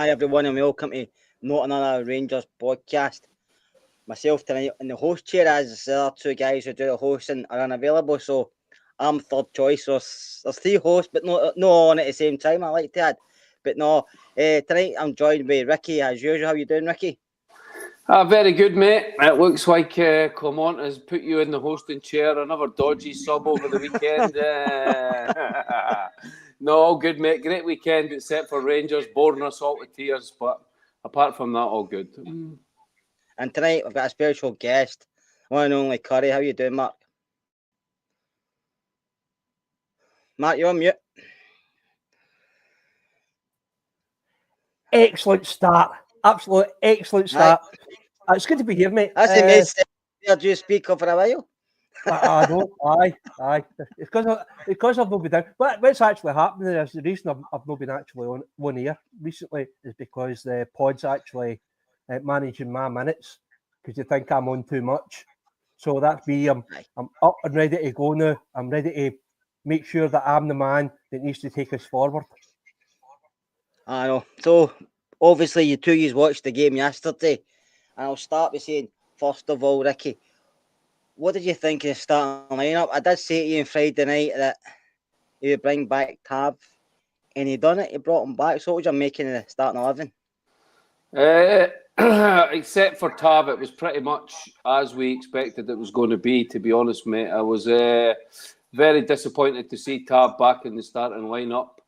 Hi everyone and welcome to Not Another Rangers podcast. Myself tonight in the host chair as the other two guys who do the hosting are unavailable, so I'm third choice. So there's three hosts but no on at the same time, I like to add. But no, tonight I'm joined by Ricky as usual. How you doing, Ricky? Very good, mate. It looks like Clement has put you in the hosting chair. Another dodgy sub over the weekend. No, all good, mate. Great weekend, except for Rangers boring us all to tears. But apart from that, all good. And tonight we've got a special guest, one and only Curry. How you doing, Mark? Mark, you're on mute. Excellent start. Absolute excellent start. It's good to be here, mate. That's the message. Do you speak for a while? I don't. Aye. It's because I've not been down. What's actually happening is the reason I've not been actually on here recently is because the pod's actually managing my minutes because they think I'm on too much. So that's me. I'm up and ready to go now. I'm ready to make sure that I'm the man that needs to take us forward. I know. So obviously you two yous watched the game yesterday, and I'll start by saying, first of all, Ricky, what did you think of the starting lineup? I did say to you on Friday night that he would bring back Tav, and he done it. He brought him back. So what was your making of the starting 11? Except for Tav, it was pretty much as we expected it was going to be, to be honest, mate. I was very disappointed to see Tav back in the starting lineup.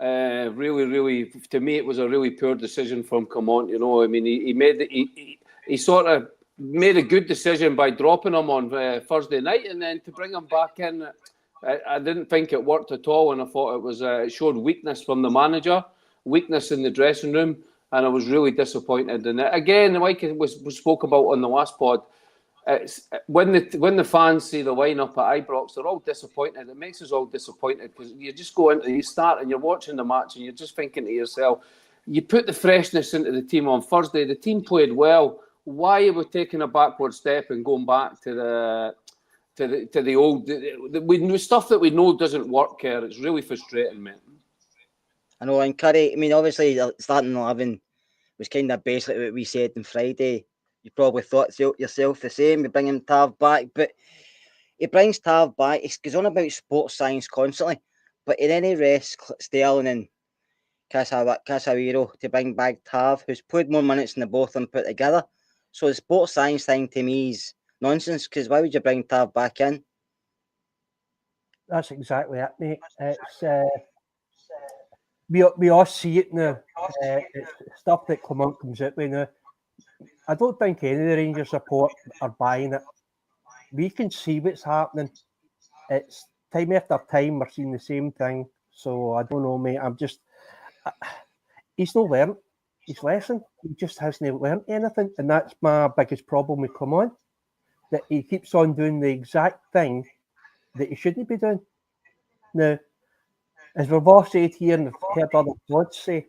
Really, to me, it was a really poor decision from Clement. You know, I mean, he sort of made a good decision by dropping him on Thursday night, and then to bring him back in, I didn't think it worked at all, and I thought it showed weakness from the manager, weakness in the dressing room, and I was really disappointed. And again, like we spoke about on the last pod, it's when the fans see the lineup at Ibrox, they're all disappointed. It makes us all disappointed because you just go into, you start and you're watching the match and you're just thinking to yourself, you put the freshness into the team on Thursday. The team played well. Why are we taking a backward step and going back to the old the stuff that we know doesn't work here? It's really frustrating, mate. I know, and Curry, I mean, obviously the starting 11 was kind of basically what we said on Friday. You probably thought yourself the same. You bring him Tav back, but he brings Tav back. He goes on about sports science constantly, but in any rest Sterling and Casemiro to bring back Tav, who's played more minutes than the both of them put together. So the sports science thing to me is nonsense, because why would you bring Tav back in? That's exactly it, mate. It's we all see it now. It's stuff that Clement comes out with now. I don't think any of the Rangers support are buying it. We can see what's happening. It's time after time we're seeing the same thing. So I don't know, mate. He's not learned his lesson. He just hasn't learned anything, and that's my biggest problem with Clement. That he keeps on doing the exact thing that he shouldn't be doing. Now, as we've all said here and heard other pods say,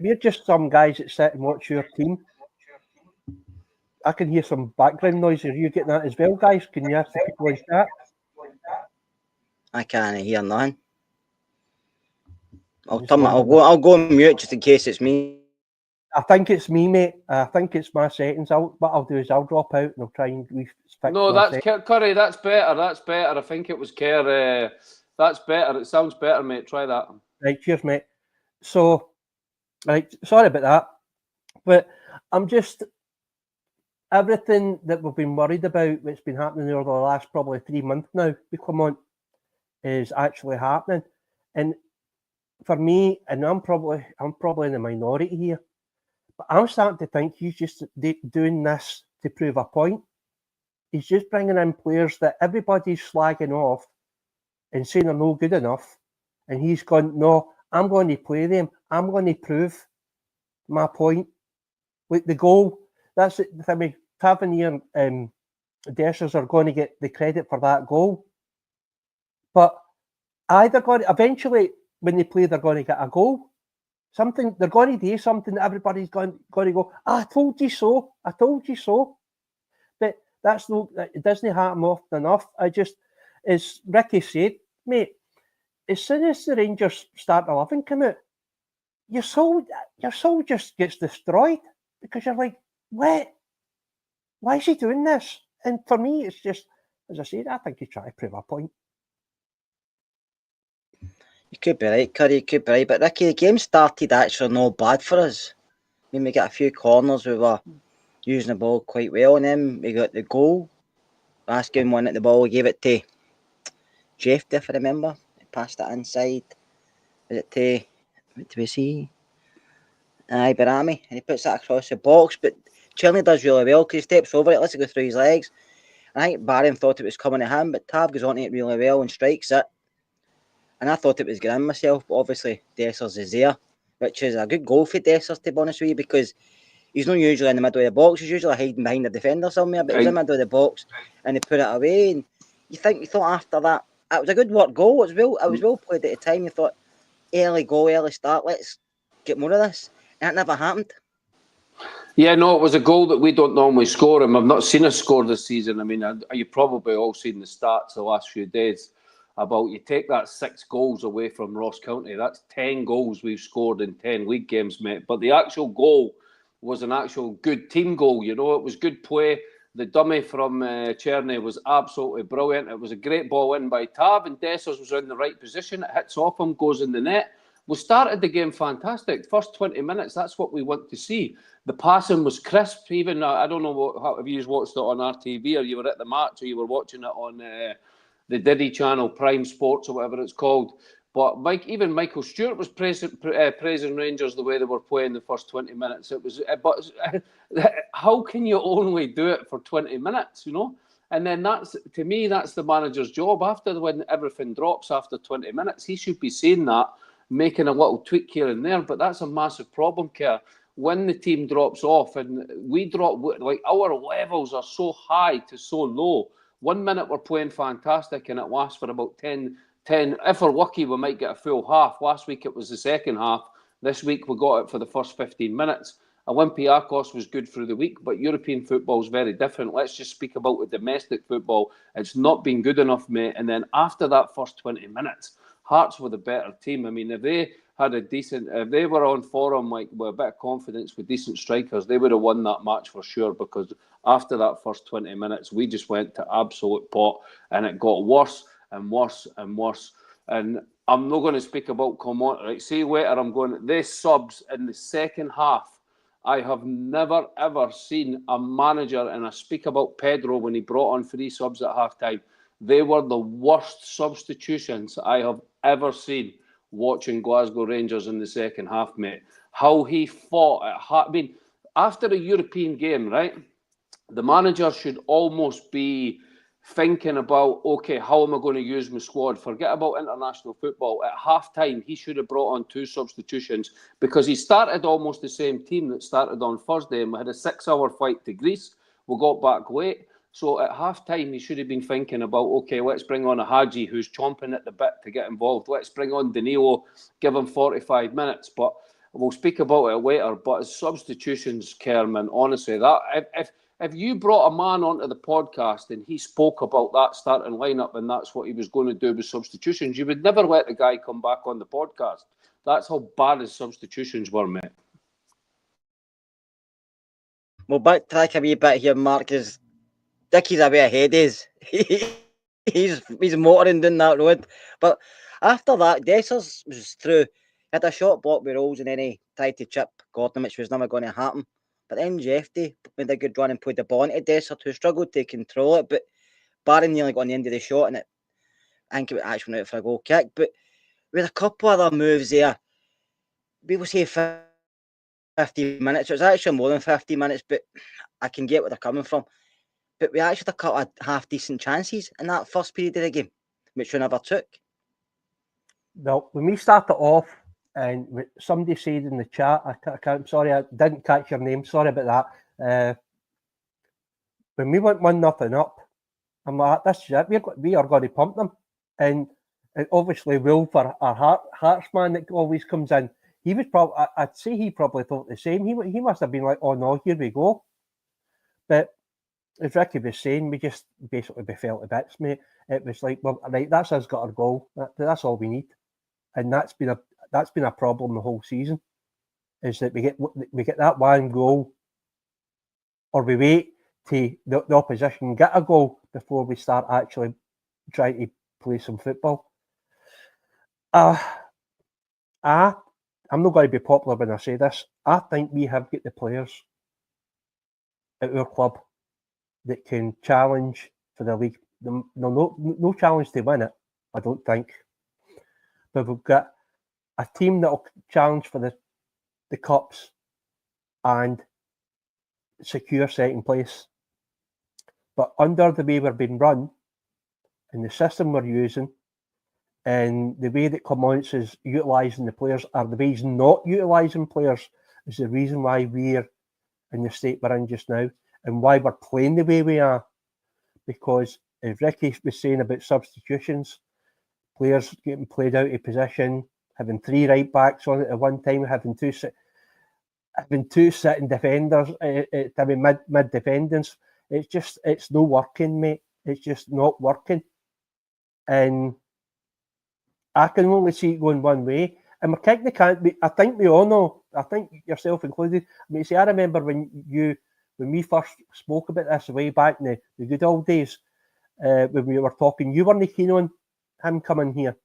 we're just some guys that sit and watch your team. I can hear some background noise. Are you getting that as well, guys? Can you ask the people in chat? I can't hear nothing. I'll go on mute just in case it's me. I think it's me, mate. I think it's my settings. What I'll do is I'll drop out and I'll try and fix. No, that's Curry. That's better. I think it was Kerr. That's better. It sounds better, mate. Try that. Right, cheers, mate. So, right, sorry about that, but I'm just everything that we've been worried about, what's been happening over the last probably 3 months now, with Clement, is actually happening. And for me, and I'm probably in the minority here, but I'm starting to think he's just doing this to prove a point. He's just bringing in players that everybody's slagging off and saying they're no good enough. And he's gone, no, I'm going to play them. I'm going to prove my point. With the goal, that's it. I mean, Tavernier and Dessers are going to get the credit for that goal. But either going to, eventually, when they play, they're going to get a goal. Something they're going to do something that everybody's going to go, I told you so. I told you so. But it doesn't happen often enough. As Ricky said, mate, as soon as the Rangers start 11 come out, your soul just gets destroyed because you're like, what? Why is he doing this? And for me, it's just, as I said, I think he's trying to prove a point. You could be right, Curry, you could be right. But Ricky, the game started actually not bad for us. I mean, we got a few corners, we were using the ball quite well, and then we got the goal. Last game, won at the ball, we gave it to Jeff, if I remember. He passed it inside. Was it to, what do we see? Barami, and he puts that across the box. But Chilney does really well because he steps over it, lets it go through his legs. And I think Barron thought it was coming to him, but Tav goes on to it really well and strikes it. And I thought it was going in myself, but obviously Dessers is there, which is a good goal for Dessers, to be honest with you, because he's not usually in the middle of the box. He's usually hiding behind the defender somewhere, but he's in the middle of the box and they put it away. And you thought after that, it was a good work goal. It was well played at the time. You thought, early goal, early start, let's get more of this. And it never happened. Yeah, no, it was a goal that we don't normally score, and I've not seen us score this season. I mean, you've probably all seen the stats the last few days about you take that 6 goals away from Ross County. That's 10 goals we've scored in 10 league games, mate. But the actual goal was an actual good team goal. You know, it was good play. The dummy from Cherney was absolutely brilliant. It was a great ball in by Tav, and Dessers was in the right position. It hits off him, goes in the net. We started the game fantastic. First 20 minutes, that's what we want to see. The passing was crisp. Even, I don't know how if you watched it on RTV or you were at the match or you were watching it on the Diddy channel, Prime Sports or whatever it's called. But even Michael Stewart was praising Rangers the way they were playing the first 20 minutes. It was, but how can you only do it for 20 minutes, you know? And then to me, that's the manager's job. After when everything drops after 20 minutes, he should be saying that, making a little tweak here and there. But that's a massive problem, Kerr. When the team drops off and we drop, like our levels are so high to so low. 1 minute we're playing fantastic and it lasts for about 10. If we're lucky, we might get a full half. Last week it was the second half. This week we got it for the first 15 minutes. Olympiacos was good through the week, but European football is very different. Let's just speak about the domestic football. It's not been good enough, mate. And then after that first 20 minutes, Hearts were the better team. I mean, if they had if they were on form, like with a bit of confidence with decent strikers, they would have won that match for sure, because after that first 20 minutes, we just went to absolute pot and it got worse and worse and worse. And I'm not going to speak about right? See later, I'm going, they subs in the second half. I have never, ever seen a manager, and I speak about Pedro when he brought on 3 subs at halftime. They were the worst substitutions I have ever seen watching Glasgow Rangers in the second half, mate. How he fought I mean, after a European game, right, the manager should almost be thinking about, okay, how am I going to use my squad? Forget about international football. At half-time, he should have brought on 2 substitutions, because he started almost the same team that started on Thursday, and we had a 6-hour flight to Greece. We got back late. So at half-time, he should have been thinking about, okay, let's bring on a Hadji who's chomping at the bit to get involved. Let's bring on Danilo, give him 45 minutes. But we'll speak about it later. But as substitutions, Kerman, honestly, that if you brought a man onto the podcast and he spoke about that starting lineup and that's what he was going to do with substitutions, you would never let the guy come back on the podcast. That's how bad his substitutions were, mate. Well, backtrack a wee bit here, Mark, is Dickie's a way ahead is. he's motoring down that road. But after that, Dessers was through. Had a shot block with Rolls and then he tried to chip Gordon, which was never going to happen. But then Jeffy made a good run and put the ball into Dessers, who struggled to control it. But Barron nearly got on the end of the shot, and I think it actually went out for a goal kick. But with a couple other moves there, we will say 15 minutes. It was actually more than 15 minutes, but I can get where they're coming from. But we actually had a couple of half-decent chances in that first period of the game, which we never took. Well, when we started off, and somebody said in the chat, I'm sorry, I didn't catch your name, sorry about that. When we went 1-0 up, I'm like, this is it, we are going to pump them. And obviously, Wolf, our Hearts man that always comes in, he was probably, I'd say he probably thought the same. He must have been like, oh no, here we go. But as Ricky was saying, we just basically fell to bits, mate. It was like, well, right, that's us got our goal. That's all we need. And that's been a problem the whole season. is that we get that one goal, or we wait till the opposition get a goal before we start actually trying to play some football. I'm not going to be popular when I say this. I think we have got the players at our club that can challenge for the league. No challenge to win it, I don't think. But we've got a team that will challenge for the cups and secure second place. But under the way we're being run and the system we're using and the way that Clements is utilising the players, or the way he's not utilising players, is the reason why we're in the state we're in just now and why we're playing the way we are. Because as Ricky was saying about substitutions, players getting played out of position, having 3 right backs on at one time, having two sitting defenders, mid defenders. It's not working, mate. It's just not working. And I can only see it going one way. And we're kicking the can. I think we all know. I think yourself included. I mean, see, I remember when we first spoke about this way back in the good old days, when we were talking. You weren't keen on him coming here.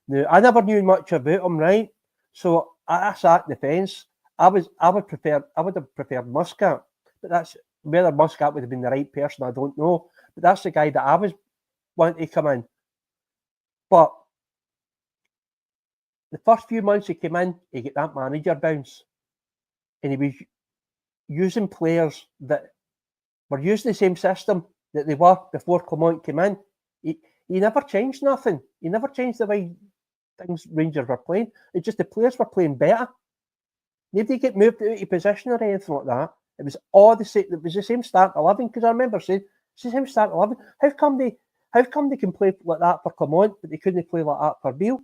Now, I never knew much about him, right? So I sat in the fence. I would have preferred Muscat, but that's whether Muscat would have been the right person, I don't know. But that's the guy that I was wanting to come in. But the first few months he came in, he got that manager bounce. And he was using players that were using the same system that they were before Clement came in. He never changed nothing. He never changed the way things Rangers were playing. It's just the players were playing better. Nobody get moved out of position or anything like that. It was all the same. It was the same start 11. Because I remember saying it's the same start 11. How come they can play like that for Clement, but they couldn't play like that for Beale?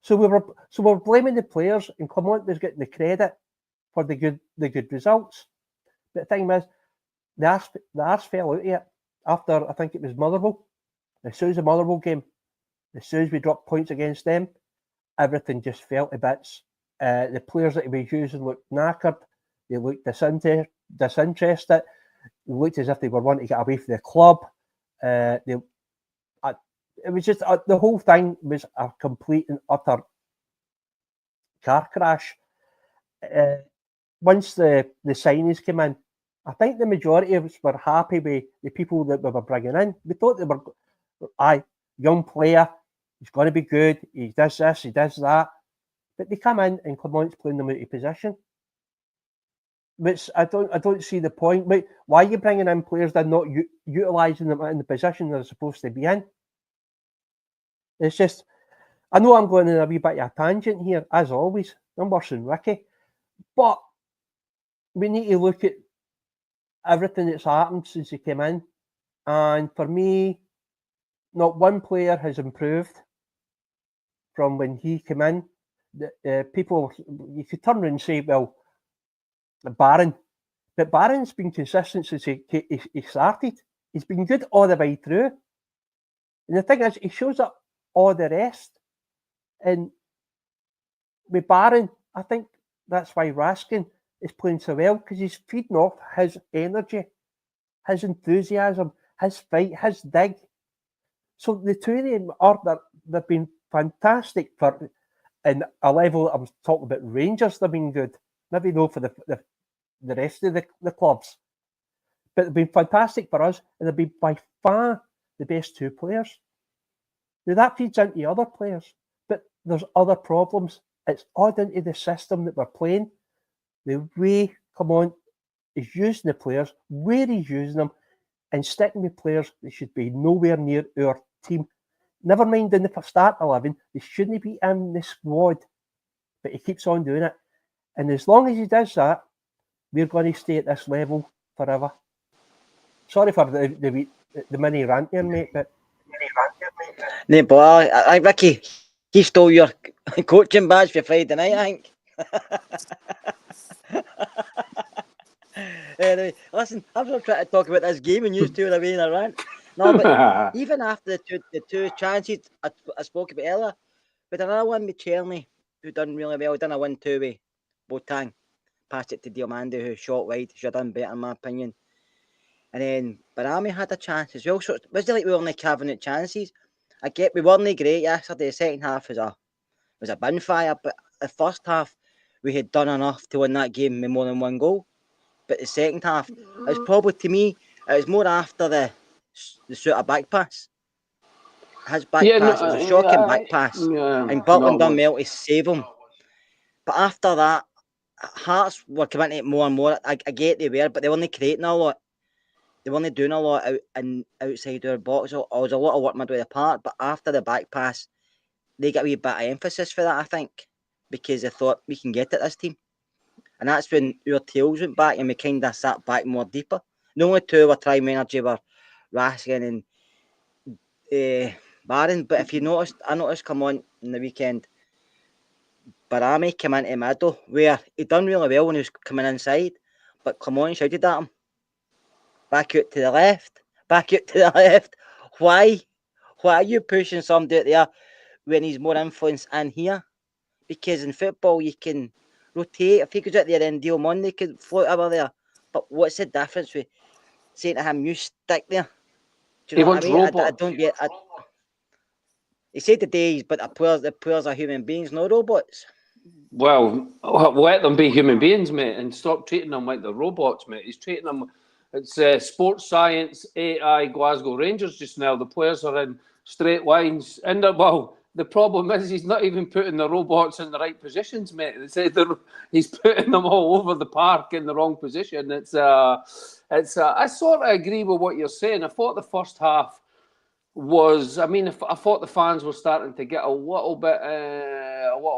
So we were blaming the players, and Clement was getting the credit for the good results. But the thing is, the arse fell out of it after, I think it was Motherwell. As soon as the Motherwell game, as soon as we dropped points against them, everything just fell to bits. The players that he was using looked knackered. They looked disinterested. They looked as if they were wanting to get away from the club. It was just the whole thing was a complete and utter car crash. Once the signings came in, I think the majority of us were happy with the people that we were bringing in. We thought they were, young player, he's going to be good, he does this, he does that. But they come in and Clement's playing them out of position. Which I don't see the point. But why are you bringing in players that are not utilising them in the position they're supposed to be in? It's just, I know I'm going in a wee bit of a tangent here, as always. I'm worse than Ricky. But we need to look at everything that's happened since he came in. And for me, not one player has improved from when he came in. People, you could turn around and say, well, Barron. But Barron's been consistent since he started. He's been good all the way through. And the thing is, he shows up all the rest. And with Barron, I think that's why Raskin is playing so well, because he's feeding off his energy, his enthusiasm, his fight, his dig. So the two of them they've been fantastic for, in a level I'm talking about Rangers, they've been good. Maybe no for the rest of the clubs. But they've been fantastic for us, and they've been by far the best two players. Now that feeds into other players, but there's other problems. It's all down to the system that we're playing, the way Clement is using the players, where he's using them, and sticking with players that should be nowhere near our team. Never mind in the start 11, they shouldn't be in the squad, but he keeps on doing it. And as long as he does that, we're going to stay at this level forever. Sorry for the mini rant here, mate, but... No, but I Ricky, he stole your coaching badge for Friday night, I think. Anyway, listen, I'm not trying to talk about this game and you two are away in a rant. No, but even after the two chances I spoke about earlier, but another one with Cherny, who done really well, done a 1-2 with Boateng, passed it to Diomande, who shot wide. Should have done better, in my opinion. And then Barami had a chance as well. So it wasn't like we were only carving out chances. I get we weren't great yesterday. The second half was a bin fire, but the first half we had done enough to win that game with more than one goal. But the second half, it was probably, to me, it was more after the Suter back pass. His back pass, it was a shocking back pass. And Butland done well to save him. But after that, Hearts were coming to it more and more. I get they were, but they weren't creating a lot. They weren't doing a lot outside our box. So I was a lot of work midway apart. But after the back pass, they got a wee bit of emphasis for that, I think, because they thought we can get at this team. And that's when our tails went back and we kind of sat back more deeper. The only two were trying energy were Raskin and Barron. But if you noticed, I noticed come on in the weekend, Barami came into the middle where he done really well when he was coming inside, but Clement shouted at him, back out to the left, back out to the left. Why? Why are you pushing somebody out there when he's more influence in here? Because in football you can rotate. If he goes out there and deal Monday could float over there. But what's the difference with saying to him, you stick there? Do you know what I mean? I don't get it. He said today, but the players are human beings, no robots. Well, let them be human beings, mate, and stop treating them like they're robots, mate. He's treating them. It's sports science, AI, Glasgow Rangers just now. The players are in straight lines. And the problem is he's not even putting the robots in the right positions, mate. He's putting them all over the park in the wrong position. I sort of agree with what you're saying. I thought the first half I thought the fans were starting to get a little bit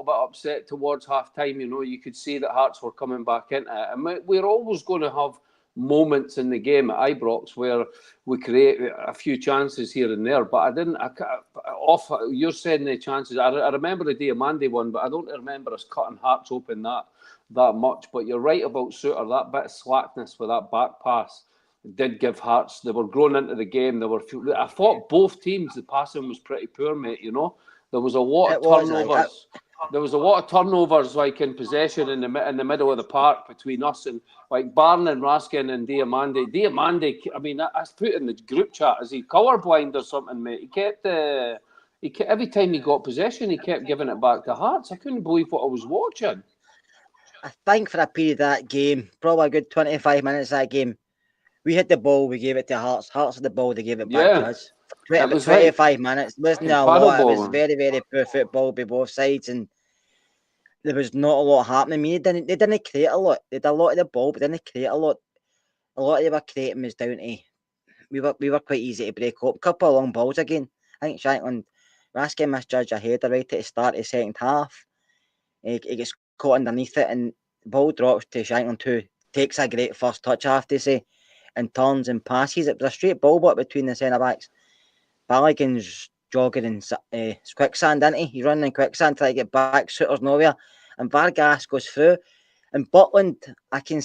upset towards half time. You know, you could see that Hearts were coming back into it. And we're always going to have moments in the game at Ibrox where we create a few chances here and there. But you're saying the chances. I remember the Diomande one, but I don't remember us cutting Hearts open that much. But you're right about Suter. That bit of slackness with that back pass did give Hearts. They were growing into the game. I thought both teams, the passing was pretty poor, mate. You know, there was a lot of turnovers. There was a lot of turnovers, like in possession in the middle of the park between us and like Barn and Raskin and Diomande. Diomande, I mean, I put in the group chat, is he colourblind or something, mate? He kept every time he got possession, he kept giving it back to Hearts. I couldn't believe what I was watching. I think for a period of that game, probably a good 25 minutes of that game, we had the ball, we gave it to Hearts. Hearts had the ball, they gave it back to us. It was 25 minutes. It wasn't a lot. It was very, very poor football by both sides, and there was not a lot happening. I mean, they didn't create a lot. They did a lot of the ball, but they didn't create a lot. A lot of they were creating was down to we were quite easy to break up. A couple of long balls again. I think Shankland, Raskin misjudged a header right at the start of the second half. He gets caught underneath it, and the ball drops to Shankland, who takes a great first touch, I have to say, and turns and passes. It was a straight ball, but between the centre backs. Balogun's jogging in quicksand, isn't he? He's running in quicksand trying to get back. Suter's nowhere, and Vargas goes through. And Butland, I can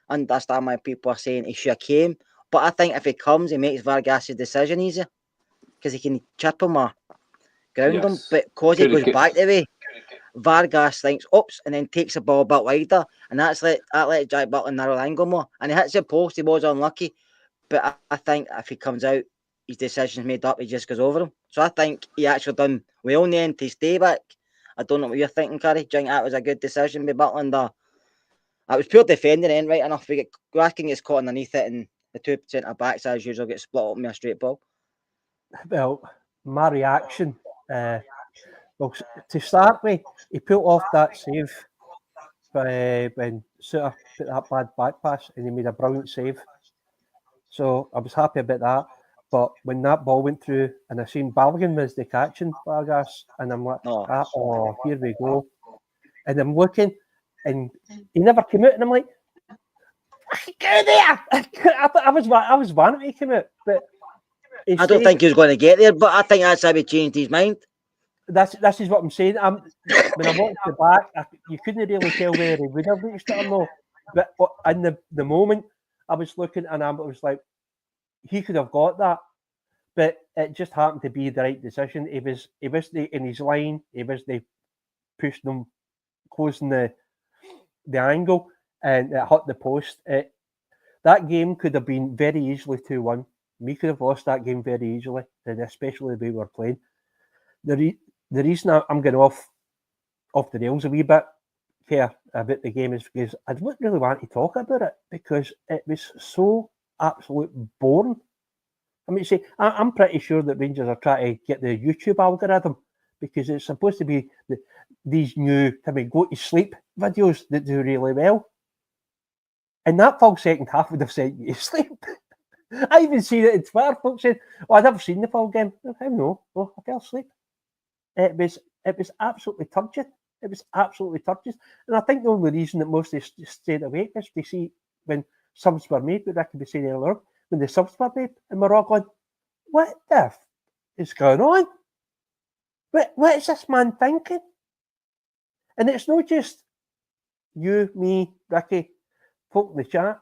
understand why people are saying he should have came, but I think if he comes, he makes Vargas' decision easier because he can chip him or ground him. But because he goes back the way, Vargas thinks, oops, and then takes the ball a bit wider, and that let Jack Butland narrow the angle more. And he hits the post. He was unlucky, but I think if he comes out, his decision's made up. He just goes over him. So I think he actually done well in the end to stay back. I don't know what you're thinking, Carrie. Do you think that was a good decision by Butland? It was pure defending then, right enough. Raskin gets caught underneath it, and the two centre backs, as usual, get split up with a straight ball. Well, my reaction, to start with, he pulled off that save when Suter put that bad back pass, and he made a brilliant save. So I was happy about that. But when that ball went through, and I seen Balogun was the catching Vargas, and I'm like, here we go. And I'm looking, and he never came out, and I'm like, get there! I was wanting to come out, but I don't think he was going to get there, but I think that's how he changed his mind. This is what I'm saying. When I watched the back, you couldn't really tell whether he would have reached it or not. But in the moment, I was looking, and I was like, he could have got that, but it just happened to be the right decision. He was in his line. He was pushing them, closing the the angle and it hit the post. That game could have been very easily 2-1. We could have lost that game very easily, and especially the way we were playing. The reason I'm getting off the rails a wee bit here about the game is because I don't really want to talk about it because it was so absolute boring. I mean, see, I'm pretty sure that Rangers are trying to get the YouTube algorithm because it's supposed to be these new go to sleep videos that do really well. And that full second half would have sent you to sleep. I even seen it in Twitter, folks saying, "Oh, I've never seen the full game." I know. Oh, I fell asleep. It was absolutely turgid. It was absolutely turgid. And I think the only reason that most of us stayed awake is to see when subs were made, but I could be saying earlier, when the subs were made, and we're all going, what the f is going on? What is this man thinking? And it's not just you, me, Ricky, folk in the chat.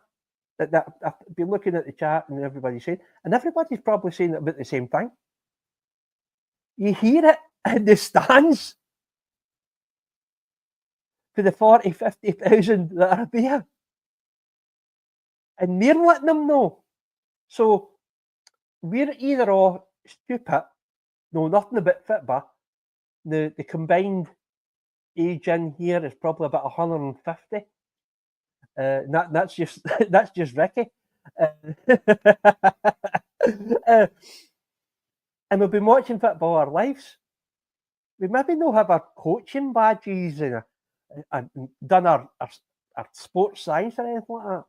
That I've been looking at the chat and everybody's saying, and everybody's probably saying about the same thing. You hear it in the stands for the 40, 50,000 that are there. And we're letting them know. So we're either all stupid, know nothing about football. The combined age in here is probably about 150. That's just that's just Ricky. And we've been watching football our lives. We maybe not have our coaching badges and done our sports science or anything like that.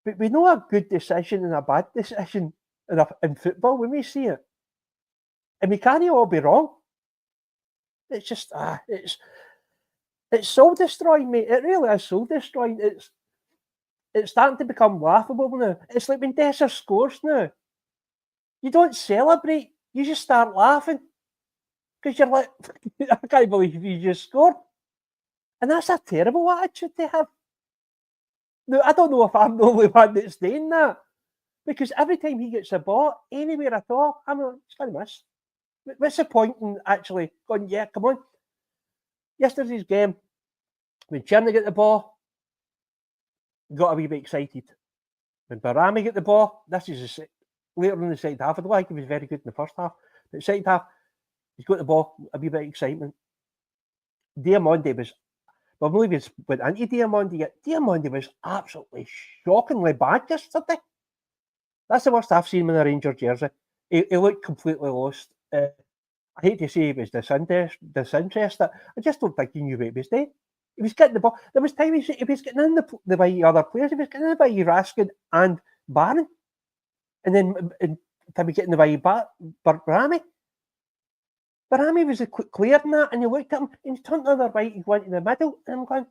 But we know a good decision and a bad decision in football when we see it. And we can't all be wrong. It's just, it's soul destroying, mate. It really is soul destroying. It's starting to become laughable now. It's like when Dessers scores now. You don't celebrate. You just start laughing. Because you're like, I can't believe you just scored. And that's a terrible attitude to have. Now, I don't know if I'm the only one that's doing that. Because every time he gets a ball, anywhere at all, I'm like, it's going to miss. What's the point in actually going, yeah, come on. Yesterday's game, when Cherny got the ball, got a wee bit excited. When Barami got the ball, this is later in the second half. I don't think he was very good in the first half. But the second half, he's got the ball, a wee bit of excitement. Diamondi was, well, I believe he's went into Diamondi yet. Diamondi was absolutely shockingly bad yesterday. That's the worst I've seen him in a Ranger jersey. He looked completely lost. I hate to say he was disinterested. I just don't think he knew what he was doing. He was getting the ball. There was times he was getting in the way other players. He was getting in the way Raskin and Barron. And then he was getting the way Barami. Barami was clear in that, and you looked at him, and he turned the other way, he went in the middle, and I'm going,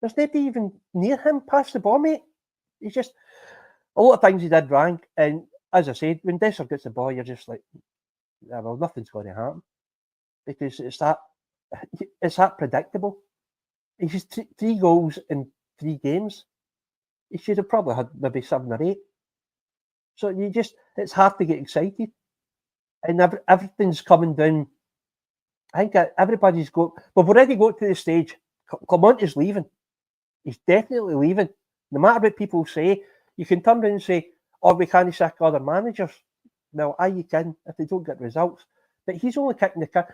there's nobody even near him, pass the ball, mate. He's just, a lot of things he did wrong, and as I said, when Dessers gets the ball, you're just like, yeah, well, nothing's going to happen, because it's that predictable. He's just 3 goals in 3 games. He should have probably had maybe 7 or 8. So it's hard to get excited. And everything's coming down. I think everybody's got. We've already got to the stage. Clement is leaving. He's definitely leaving. No matter what people say, you can turn around and say, "Oh, we can't sack other managers." No, you can if they don't get results. But he's only kicking the can.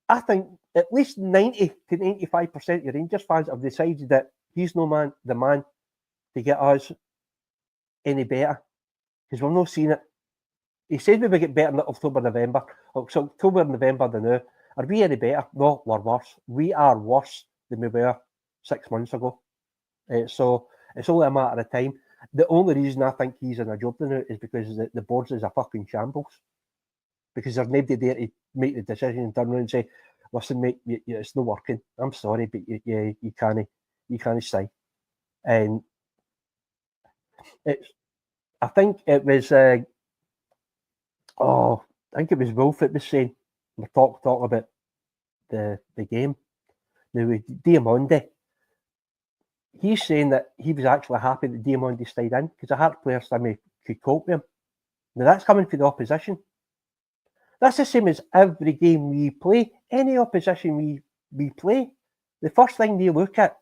I think at least 90 to 95% of your Rangers fans have decided that he's the man to get us any better, because we've not seen it. He said we would get better in October, November. So October, November than now. Are we any better? No, we're worse. We are worse than we were 6 months ago. So it's only a matter of time. The only reason I think he's in a job now is because the board is a fucking shambles. Because there's nobody there to make the decision and turn around and say, listen, mate, it's not working. I'm sorry, but you can't stay. And I think it was... I think it was Wolf that was saying, we're talking about the game. Now, with Diamondi, he's saying that he was actually happy that Diamondi stayed in because the Heart players could cope with him. Now, that's coming from the opposition. That's the same as every game we play. Any opposition we play, the first thing they look at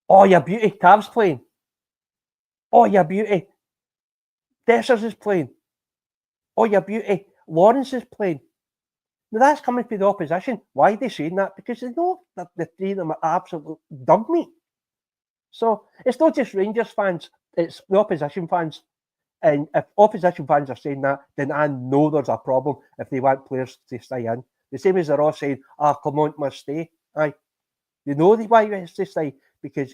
Oh, your beauty, Tav's playing. Oh, your beauty, Dessers is playing. Oh, your beauty, Lawrence is playing. Now that's coming from the opposition. Why are they saying that? Because they know that the three of them are absolute dumb meat. So it's not just Rangers fans, it's the opposition fans. And if opposition fans are saying that, then I know there's a problem if they want players to stay in. The same as they're all saying, Clement must stay. Aye. You know why he has to stay, because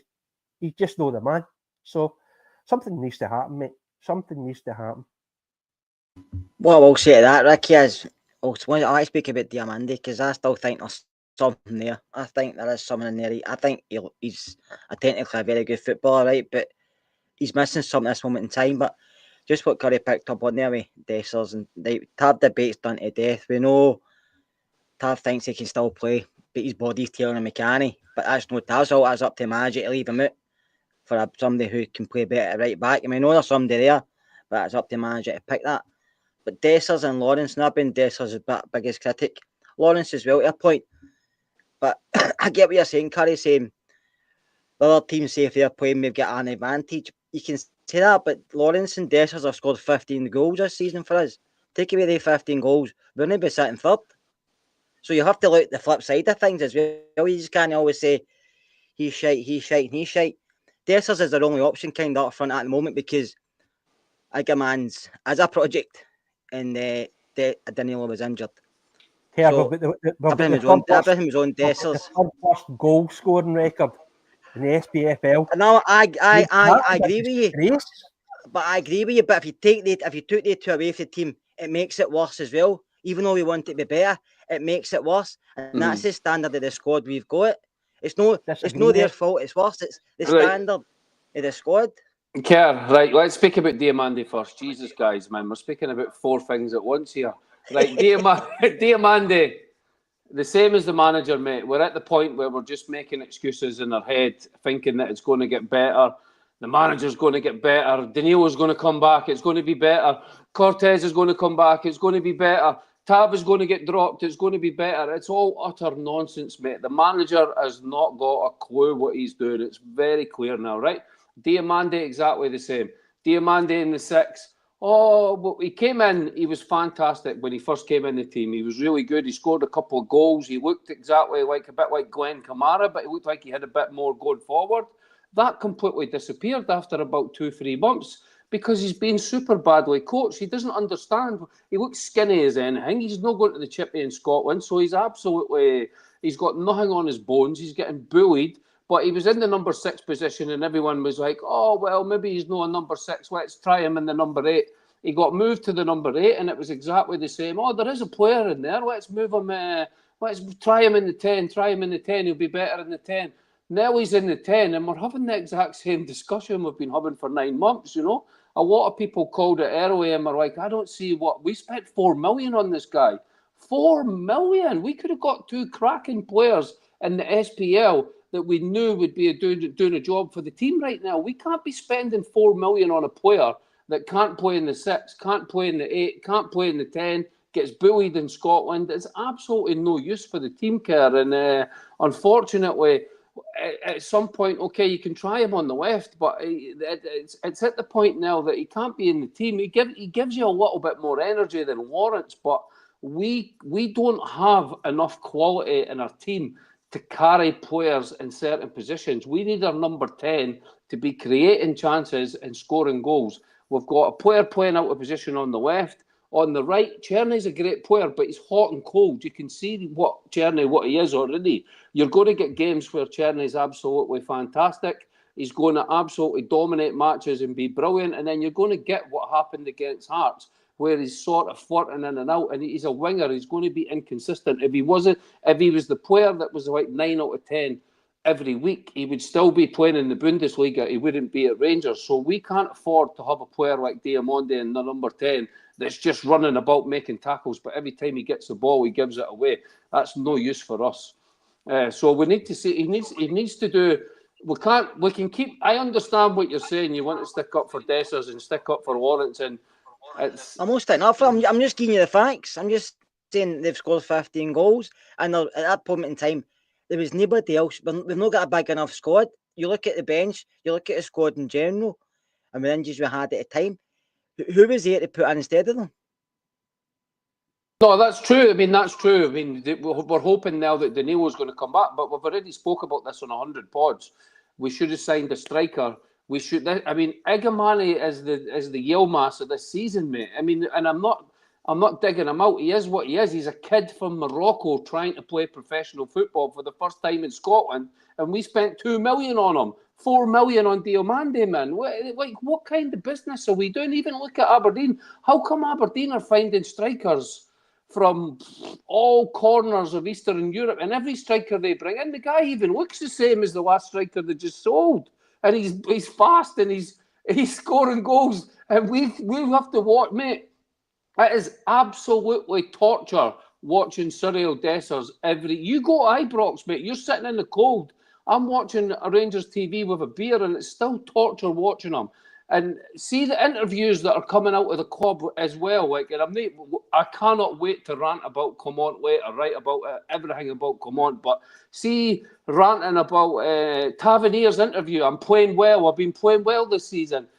you just know the man. So something needs to happen, mate. Something needs to happen. What I will say to that, Ricky, is I speak about Diamandi because I still think there's something there. I think there is something in there. I think he's technically a very good footballer, right? But he's missing something at this moment in time. But just what Curry picked up on there with Dessers and Tav debate's done to death. We know Tav thinks he can still play, but his body's telling him he can't. But that's no Tav's fault. That's up to manager to leave him out for somebody who can play better right back. I mean, I know there's somebody there, but it's up to manager to pick that. But Dessers and Lawrence, and I've been Dessers' biggest critic. Lawrence as well to a point. But I get what you're saying, Curry, saying the other teams say if they're playing, we've got an advantage. You can say that, but Lawrence and Dessers have scored 15 goals this season for us. Take away the 15 goals, we're going to be sitting third. So you have to look at the flip side of things as well. You just can't always say he's shite, he's shite, and he's shite. Dessers is their only option kind of up front at the moment because Igaman's as a project and Danilo was injured. Yeah, so Abraham was on Dessers. The first goal scoring record in the SPFL. No, I agree with you. But I agree with you. But if you took the two away from the team, it makes it worse as well. Even though we want it to be better, it makes it worse. And that's the standard of the squad we've got. It's not their fault. It's worse. It's the standard of the squad. Kerr, right, let's speak about Diamandi first. Jesus, guys, man, we're speaking about four things at once here. Right, Diamandi, the same as the manager, mate. We're at the point where we're just making excuses in our head, thinking that it's going to get better. The manager's going to get better. Danilo's going to come back. It's going to be better. Cortez is going to come back. It's going to be better. Tav is going to get dropped. It's going to be better. It's all utter nonsense, mate. The manager has not got a clue what he's doing. It's very clear now, right? Diamandi, exactly the same. Diamandi in the six. Oh, but he came in. He was fantastic when he first came in the team. He was really good. He scored a couple of goals. He looked exactly like a bit like Glenn Kamara, but he looked like he had a bit more going forward. That completely disappeared after about 2-3 months because he's been super badly coached. He doesn't understand. He looks skinny as anything. He's not going to the Chippy in Scotland, so he's got nothing on his bones. He's getting bullied. But he was in the number 6 position and everyone was like, oh, well, maybe he's not a number 6. Let's try him in the number 8. He got moved to the number 8 and it was exactly the same. Oh, there is a player in there. Let's move him. Let's try him in the 10. Try him in the 10. He'll be better in the 10. Now he's in the 10 and we're having the exact same discussion we've been having for 9 months, you know. A lot of people called it early and were like, I don't see what... We spent $4 million on this guy. $4 million? We could have got 2 cracking players in the SPL that we knew would be doing a job for the team right now. We can't be spending $4 million on a player that can't play in the 6, can't play in the 8, can't play in the 10, gets bullied in Scotland. It's absolutely no use for the team, Kerr. And unfortunately, at some point, okay, you can try him on the left, but it's at the point now that he can't be in the team. He gives you a little bit more energy than Lawrence, but we don't have enough quality in our team to carry players in certain positions. We need our number 10 to be creating chances and scoring goals. We've got a player playing out of position on the left. On the right, Czerney's a great player, but he's hot and cold. You can see what he is already. You're going to get games where Czerney's absolutely fantastic. He's going to absolutely dominate matches and be brilliant. And then you're going to get what happened against Hearts, where he's sort of flirting in and out, and he's a winger. He's going to be inconsistent. If he was the player that was like 9 out of 10 every week, he would still be playing in the Bundesliga. He wouldn't be at Rangers. So we can't afford to have a player like Diamandi in the number 10 that's just running about making tackles, but every time he gets the ball, he gives it away. That's no use for us. So we need to see. He needs to do. We can keep. I understand what you're saying. You want to stick up for Dessers and stick up for Lawrence and. I'm not sticking up for him. I'm just giving you the facts. I'm just saying they've scored 15 goals, and at that point in time, there was nobody else. We've not got a big enough squad. you look at the bench, you look at the squad in general, and the injuries we had at the time. Who was there to put in instead of them? No, that's true. I mean, that's true. I mean, we're hoping now that Danilo's going to come back, but we've already spoke about this on 100 pods. We should have signed a striker. We should. I mean, Igamani is the Yilmaz of this season, mate. I mean, and I'm not digging him out. He is what he is. He's a kid from Morocco trying to play professional football for the first time in Scotland, and we spent $2 million on him. 4 million on Diomande, man. What kind of business are we doing? Even look at Aberdeen. How come Aberdeen are finding strikers from all corners of Eastern Europe, and every striker they bring in, the guy even looks the same as the last striker they just sold, and he's fast and he's scoring goals, and we have to watch, mate. It is absolutely torture watching Cyril Dessers you go to Ibrox, mate. You're sitting in the cold. I'm watching a Rangers TV with a beer, and it's still torture watching them. And see the interviews that are coming out of the club as well. Like, and I cannot wait to rant about Clement later, write about everything about Clement. But see, ranting about Tavernier's interview. I'm playing well. I've been playing well this season.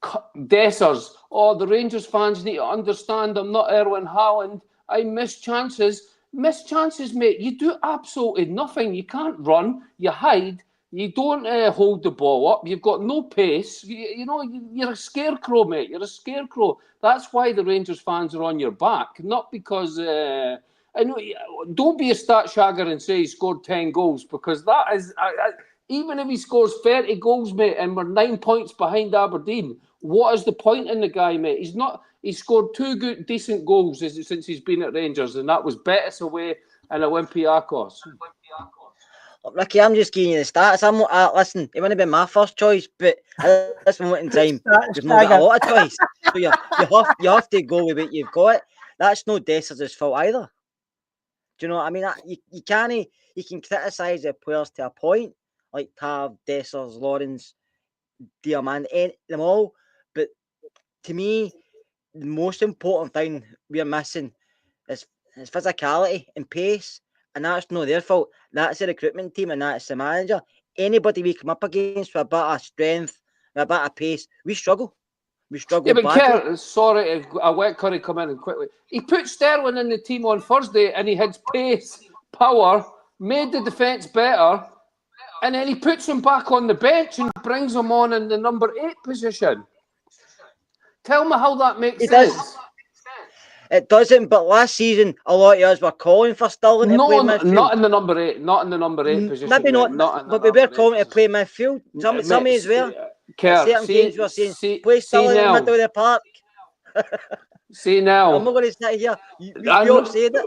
Dessers. Oh, the Rangers fans need to understand I'm not Erwin Haaland. I miss chances. Miss chances, mate. You do absolutely nothing. You can't run. You hide. You don't hold the ball up. You've got no pace. You're a scarecrow, mate. You're a scarecrow. That's why the Rangers fans are on your back, not because. I know. Don't be a stat shagger and say he scored 10 goals, because that is. Even if he scores 30 goals, mate, and we're 9 points behind Aberdeen, what is the point in the guy, mate? He's not. He scored 2 good, decent goals since he's been at Rangers, and that was Betis away and Olympiacos. Ricky, I'm just giving you the stats. Listen, it wouldn't have been my first choice, but at this moment in time, we've not got a lot of choice. So you have to go with what you've got. That's no Dessers' fault either. Do you know what I mean? You can criticise the players to a point, like Tav, Dessers, Lawrence, Diamande, them all. But to me, the most important thing we're missing is physicality and pace. And that's not their fault. That's the recruitment team, and that's the manager. Anybody we come up against with a bit of strength, with a bit of pace, we struggle. We struggle. Yeah, but Kerr, sorry, I let Curry come in and quickly. He put Sterling in the team on Thursday, and he had pace, power, made the defence better, and then he puts him back on the bench and brings him on in the number 8 position. Tell me how that makes sense. It doesn't, but last season a lot of us were calling for Sterling to play midfield. Not in the number 8, not in the number 8 position. Maybe not, but we were calling to play midfield. Some as well. Certain games we were saying, play Sterling in the middle of the park. See now. I'm not going to sit here. We all said it.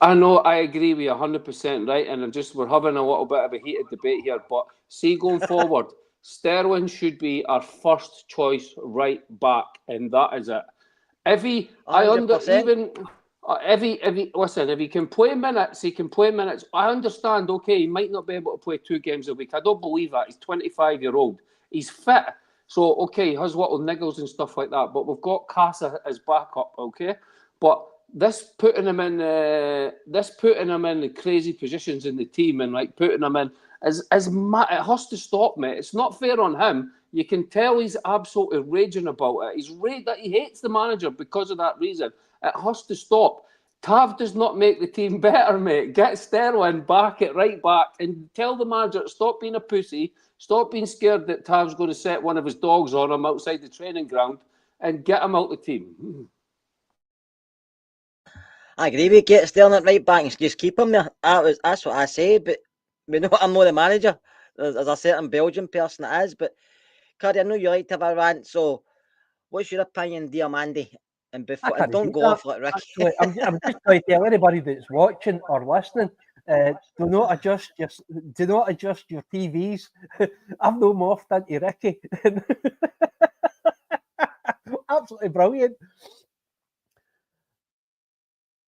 I know, I agree with you 100%, right? And we're having a little bit of a heated debate here. But see, going forward, Sterling should be our first choice right back, and that is it. If he can play minutes, he can play minutes. I understand, okay, he might not be able to play 2 games a week. I don't believe that. He's 25-year-old. He's fit. So, okay, he has little niggles and stuff like that. But we've got Casa as backup, okay? But this putting him in the crazy positions in the team and like putting him in it has to stop, mate. It's not fair on him. You can tell he's absolutely raging about it. He hates the manager because of that reason. It has to stop. Tav does not make the team better, mate. Get Sterling back at right back and tell the manager to stop being a pussy, stop being scared that Tav's going to set one of his dogs on him outside the training ground, and get him out the team. I agree with get Sterling at right back and just keep him there. That's what I say, but we know I'm not the manager. There's a certain Belgian person that is, but Curry, I know you like to have a rant, so what's your opinion, Diamande? And don't go off like Ricky. Actually, I'm just trying to tell anybody that's watching or listening, do not adjust your TVs. I've no morphed into Ricky. Absolutely brilliant.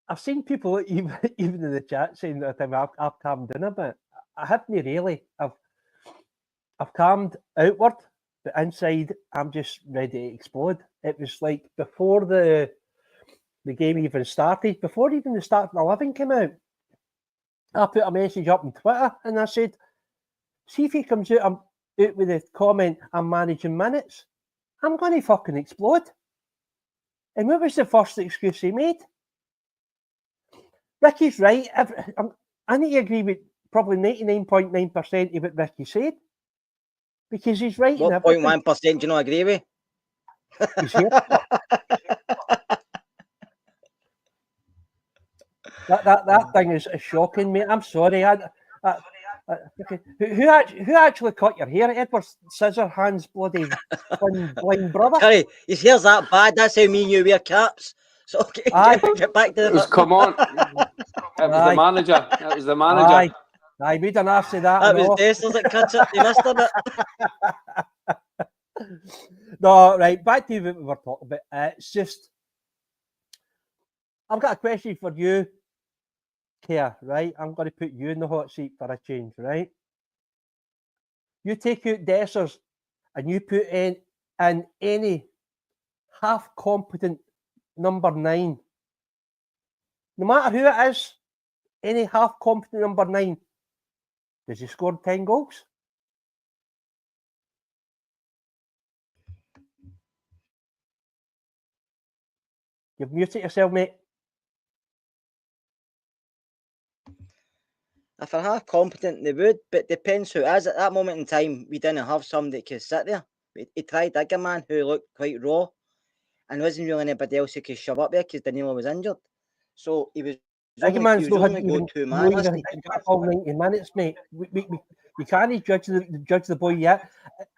I've seen people even in the chat saying that I've calmed down a bit. I haven't really. I've calmed outward, but inside I'm just ready to explode. It was like before the game even started, before even the starting 11 came out, I put a message up on Twitter and I said, see if he comes out. out with the comment, I'm managing minutes, I'm going to fucking explode. And what was the first excuse he made? Ricky's right. I need to agree with probably 99.9% of what Ricky said. Because he's right in What everything. 0.1% do you not agree with? He's here. That thing is shocking, mate. I'm sorry. Okay. Who actually cut your hair? Edward Scissorhands, bloody twin blind brother. Sorry, his hair's that bad. That's how me and you wear caps. So okay, get back to the. Come on. It was the manager. It was the manager. Aye, we didn't ask you that. That was Dessers that cuts it. They missed a bit. No, right. Back to what we were talking about. It's just, I've got a question for you, Kia, right? I'm going to put you in the hot seat for a change, right? You take out Dessers and you put in any half-competent number 9. No matter who it is, any half-competent number 9, does he score 10 goals? You've muted yourself, mate. If they're half competent, they would, but depends who it is. At that moment in time, we didn't have somebody that could sit there. He tried Diggerman, who looked quite raw, and wasn't really anybody else who could shove up there because Danilo was injured. So he was Diggerman's not only go-to man. even all 90 minutes, mate. We can't judge the boy yet.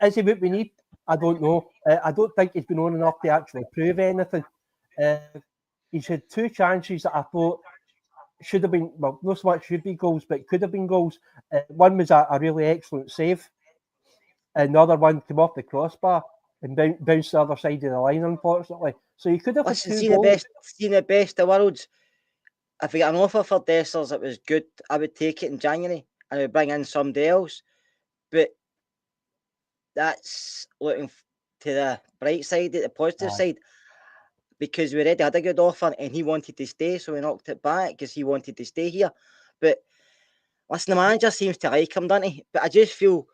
Is he what we need? I don't know. I don't think he's been on enough to actually prove anything. He's had 2 chances that I thought should have been, well, not so much should be goals, but could have been goals. One was a really excellent save, and the other one came off the crossbar and bounced the other side of the line, unfortunately. So you could have had 2 goals. Seen the best of worlds. If we get an offer for Dessers that was good, I would take it in January and I would bring in somebody else. But that's looking to the bright side, the positive side. Because we already had a good offer and he wanted to stay, so we knocked it back because he wanted to stay here. But listen, the manager seems to like him, doesn't he? But I just feel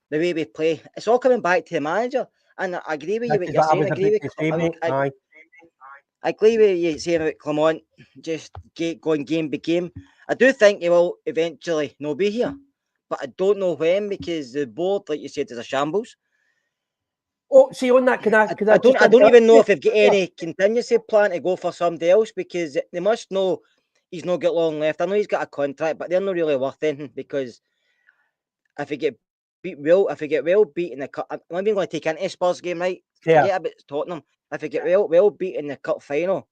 the way we play, it's all coming back to the manager. And I agree with you what you're saying. I agree with you saying about Clement, just going game by game. I do think he will eventually not be here, but I don't know when because the board, like you said, is a shambles. Oh, see, on that, I don't even know if they've got any contingency plan to go for somebody else because they must know he's not got long left. I know he's got a contract, but they're not really worth anything because if he get well beat in the cup, I'm not even going to take into Spurs game, right? Forget about Tottenham. If he get well beat in the cup final,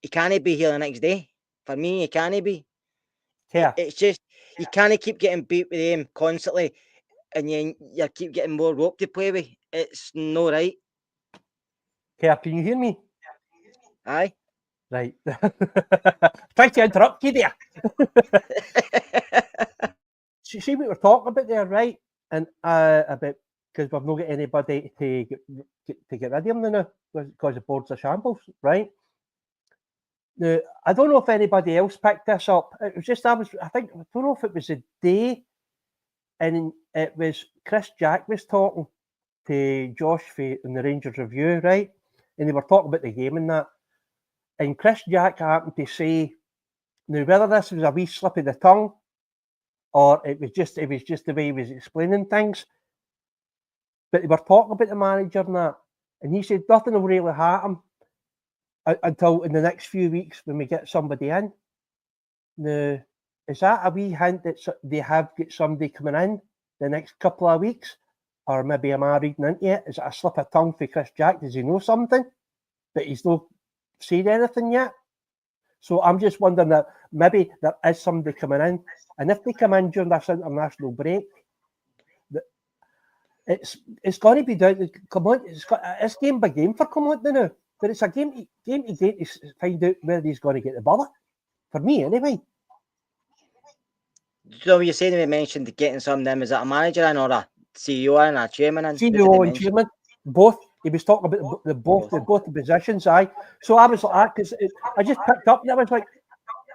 he can't be here the next day. For me, he can't be. Yeah. It's just you can't keep getting beat with him constantly, and you keep getting more rope to play with. It's no right. Okay, can you hear me? Aye. Right. Trying to interrupt you there. See what we're talking about there, right? And about because we've not got anybody to get rid of him now because the board's a shambles, right? Now, I don't know if anybody else picked this up. It was just I don't know if it was a day, and it was Chris Jack was talking to Josh in the Rangers Review, right? And they were talking about the game and that. And Chris Jack happened to say, now whether this was a wee slip of the tongue or it was just the way he was explaining things, but they were talking about the manager and that. And he said nothing will really happen until in the next few weeks when we get somebody in. Now, is that a wee hint that they have got somebody coming in the next couple of weeks? Or maybe am I reading into it? Is it a slip of tongue for Chris Jack? Does he know something? But he's not said anything yet. So I'm just wondering that maybe there is somebody coming in. And if they come in during this international break, it's going to be down to Clement. It's game by game for Clement now. But it's a game to find out whether he's going to get the bother. For me, anyway. So you're saying we mentioned getting some of them, is that a manager in or a CEO and a chairman in? CEO and chairman, both. He was talking about both the positions, aye. So I was like, because I just picked up and I was like,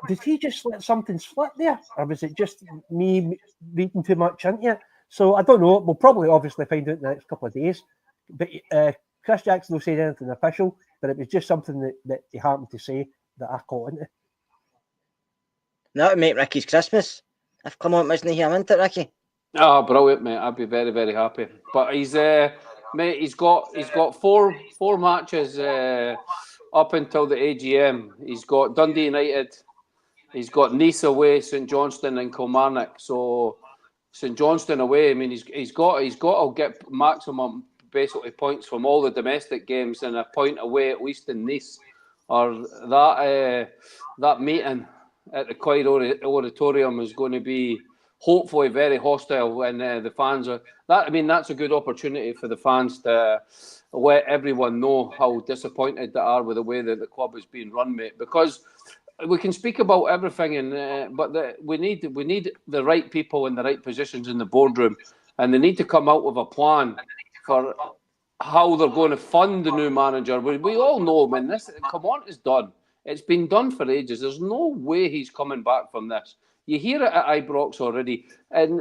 did he just let something slip there? Or was it just me reading too much into it? So I don't know. We'll probably obviously find out in the next couple of days. But Chris Jackson will say anything official, but it was just something that he happened to say that I caught into. That would make Ricky's Christmas. If Clement wasn't here, wouldn't it, Ricky? Oh, brilliant, mate! I'd be very, very happy. But he's mate, he's got four matches up until the AGM. He's got Dundee United, he's got Nice away, St Johnstone, and Kilmarnock. So St Johnstone away. I mean, he's got to get maximum basically points from all the domestic games and a point away at least in Nice, or that meeting at the Clyde Auditorium is going to be hopefully very hostile when the fans are. That I mean, that's a good opportunity for the fans to let everyone know how disappointed they are with the way that the club is being run, mate. Because we can speak about everything, but we need the right people in the right positions in the boardroom, and they need to come out with a plan for how they're going to fund the new manager. We all know, man, this Clement is done. It's been done for ages. There's no way he's coming back from this. You hear it at Ibrox already, and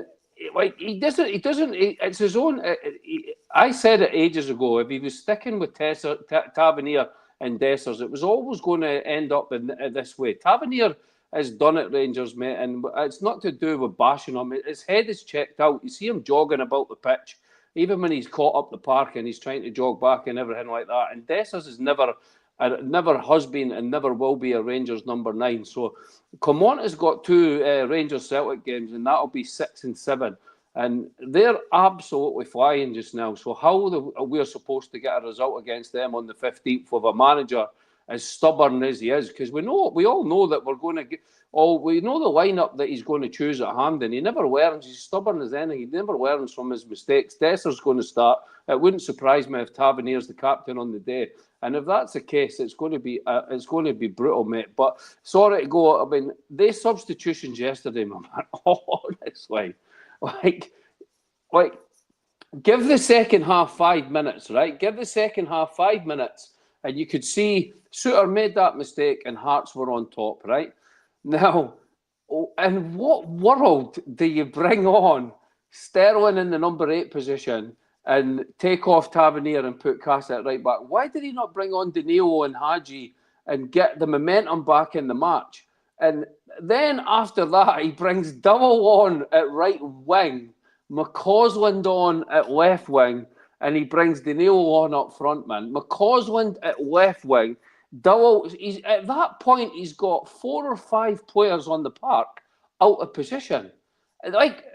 like he doesn't. It's his own. I said it ages ago. If he was sticking with Tavernier and Dessers, it was always going to end up in this way. Tavernier has done it, Rangers, mate, and it's not to do with bashing him. His head is checked out. You see him jogging about the pitch, even when he's caught up the park and he's trying to jog back and everything like that. And Dessers is never has been and never will be a Rangers number 9. So Clement has got 2 Rangers Celtic games, and that'll be 6 and 7. And they're absolutely flying just now. So how we're supposed to get a result against them on the 15th with a manager as stubborn as he is, because we all know that we're going to get. We know the lineup that he's going to choose at Hampden. He never learns. He's stubborn as anything. He never learns from his mistakes. Desser's going to start. It wouldn't surprise me if Tavernier's the captain on the day. And if that's the case, it's going to be brutal, mate. But sorry to go. I mean, they substitutions yesterday, my man. Honestly, like, give the second half 5 minutes, right? Give the second half 5 minutes, and you could see Suter made that mistake, and Hearts were on top, right? Now, in what world do you bring on Sterling in the number 8 position and take off Tavernier and put Casa at right back? Why did he not bring on Danilo and Hadji and get the momentum back in the match? And then after that, he brings Double on at right wing, McCausland on at left wing, and he brings Danilo on up front, man. McCausland at left wing. He's at that point, he's got 4 or 5 players on the park out of position. Like,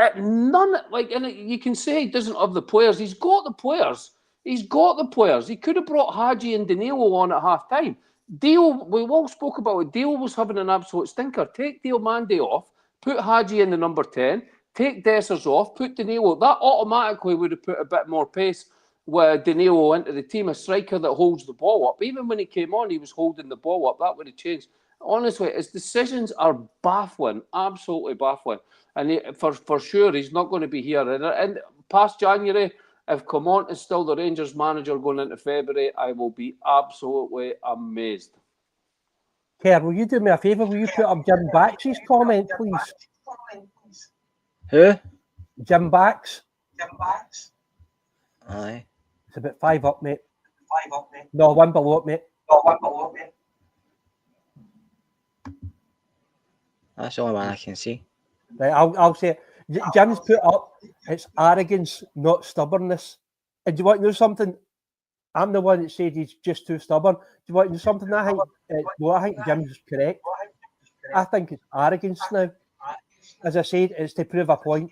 and you can say he doesn't have the players. He's got the players. He could have brought Hadji and Danilo on at half time. Deal, we all spoke about it. Deal was having an absolute stinker. Take Diomande off, put Hadji in the number 10, take Dessers off, put Danilo. That automatically would have put a bit more pace with Danilo into the team, a striker that holds the ball up. Even when he came on, he was holding the ball up. That would have changed. Honestly, his decisions are baffling, absolutely baffling. And for sure, he's not going to be here. And past January, if Clement is still the Rangers manager going into February, I will be absolutely amazed. Kerr, will you do me a favour? Will you put up Jim Bax's comment, please? Who? Jim Bax. Aye. It's about 5 up, mate. No, 1 below up, mate. That's the only one I can see. Right, I'll say it. Jim's put up, it's arrogance, not stubbornness. And do you want to know something? I'm the one that said he's just too stubborn. Do you want to know something? I think Jim's correct. I think it's arrogance now. As I said, it's to prove a point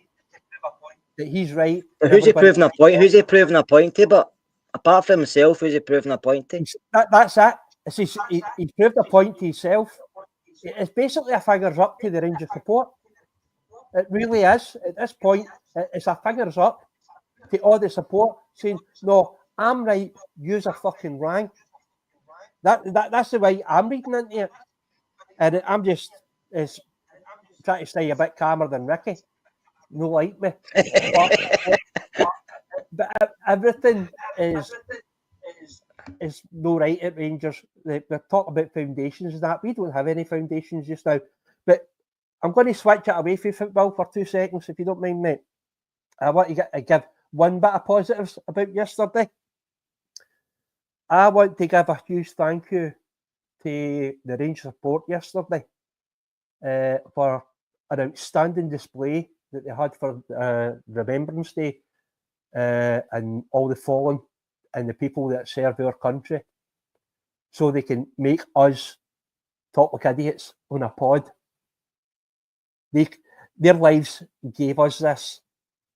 that he's right. Who's he proving a point? Who's he proving a point to? But apart from himself, who's he proving a point to? That's it. He's proved a point to himself. It's basically a fingers up to the Rangers support. It really is. At this point, it's a fingers up to all the support saying, no, I'm right, you're fucking wrong. That's the way I'm reading into it. And I'm just trying to stay a bit calmer than Ricky. No like me. But everything is no right at Rangers. They're talking about foundations and that. We don't have any foundations just now. But I'm going to switch it away from football for 2 seconds, if you don't mind, mate. I want to give one bit of positives about yesterday. I want to give a huge thank you to the Rangers support yesterday for an outstanding display that they had for Remembrance Day and all the fallen and the people that serve our country, so they can make us talk like idiots on a pod. Their lives gave us this.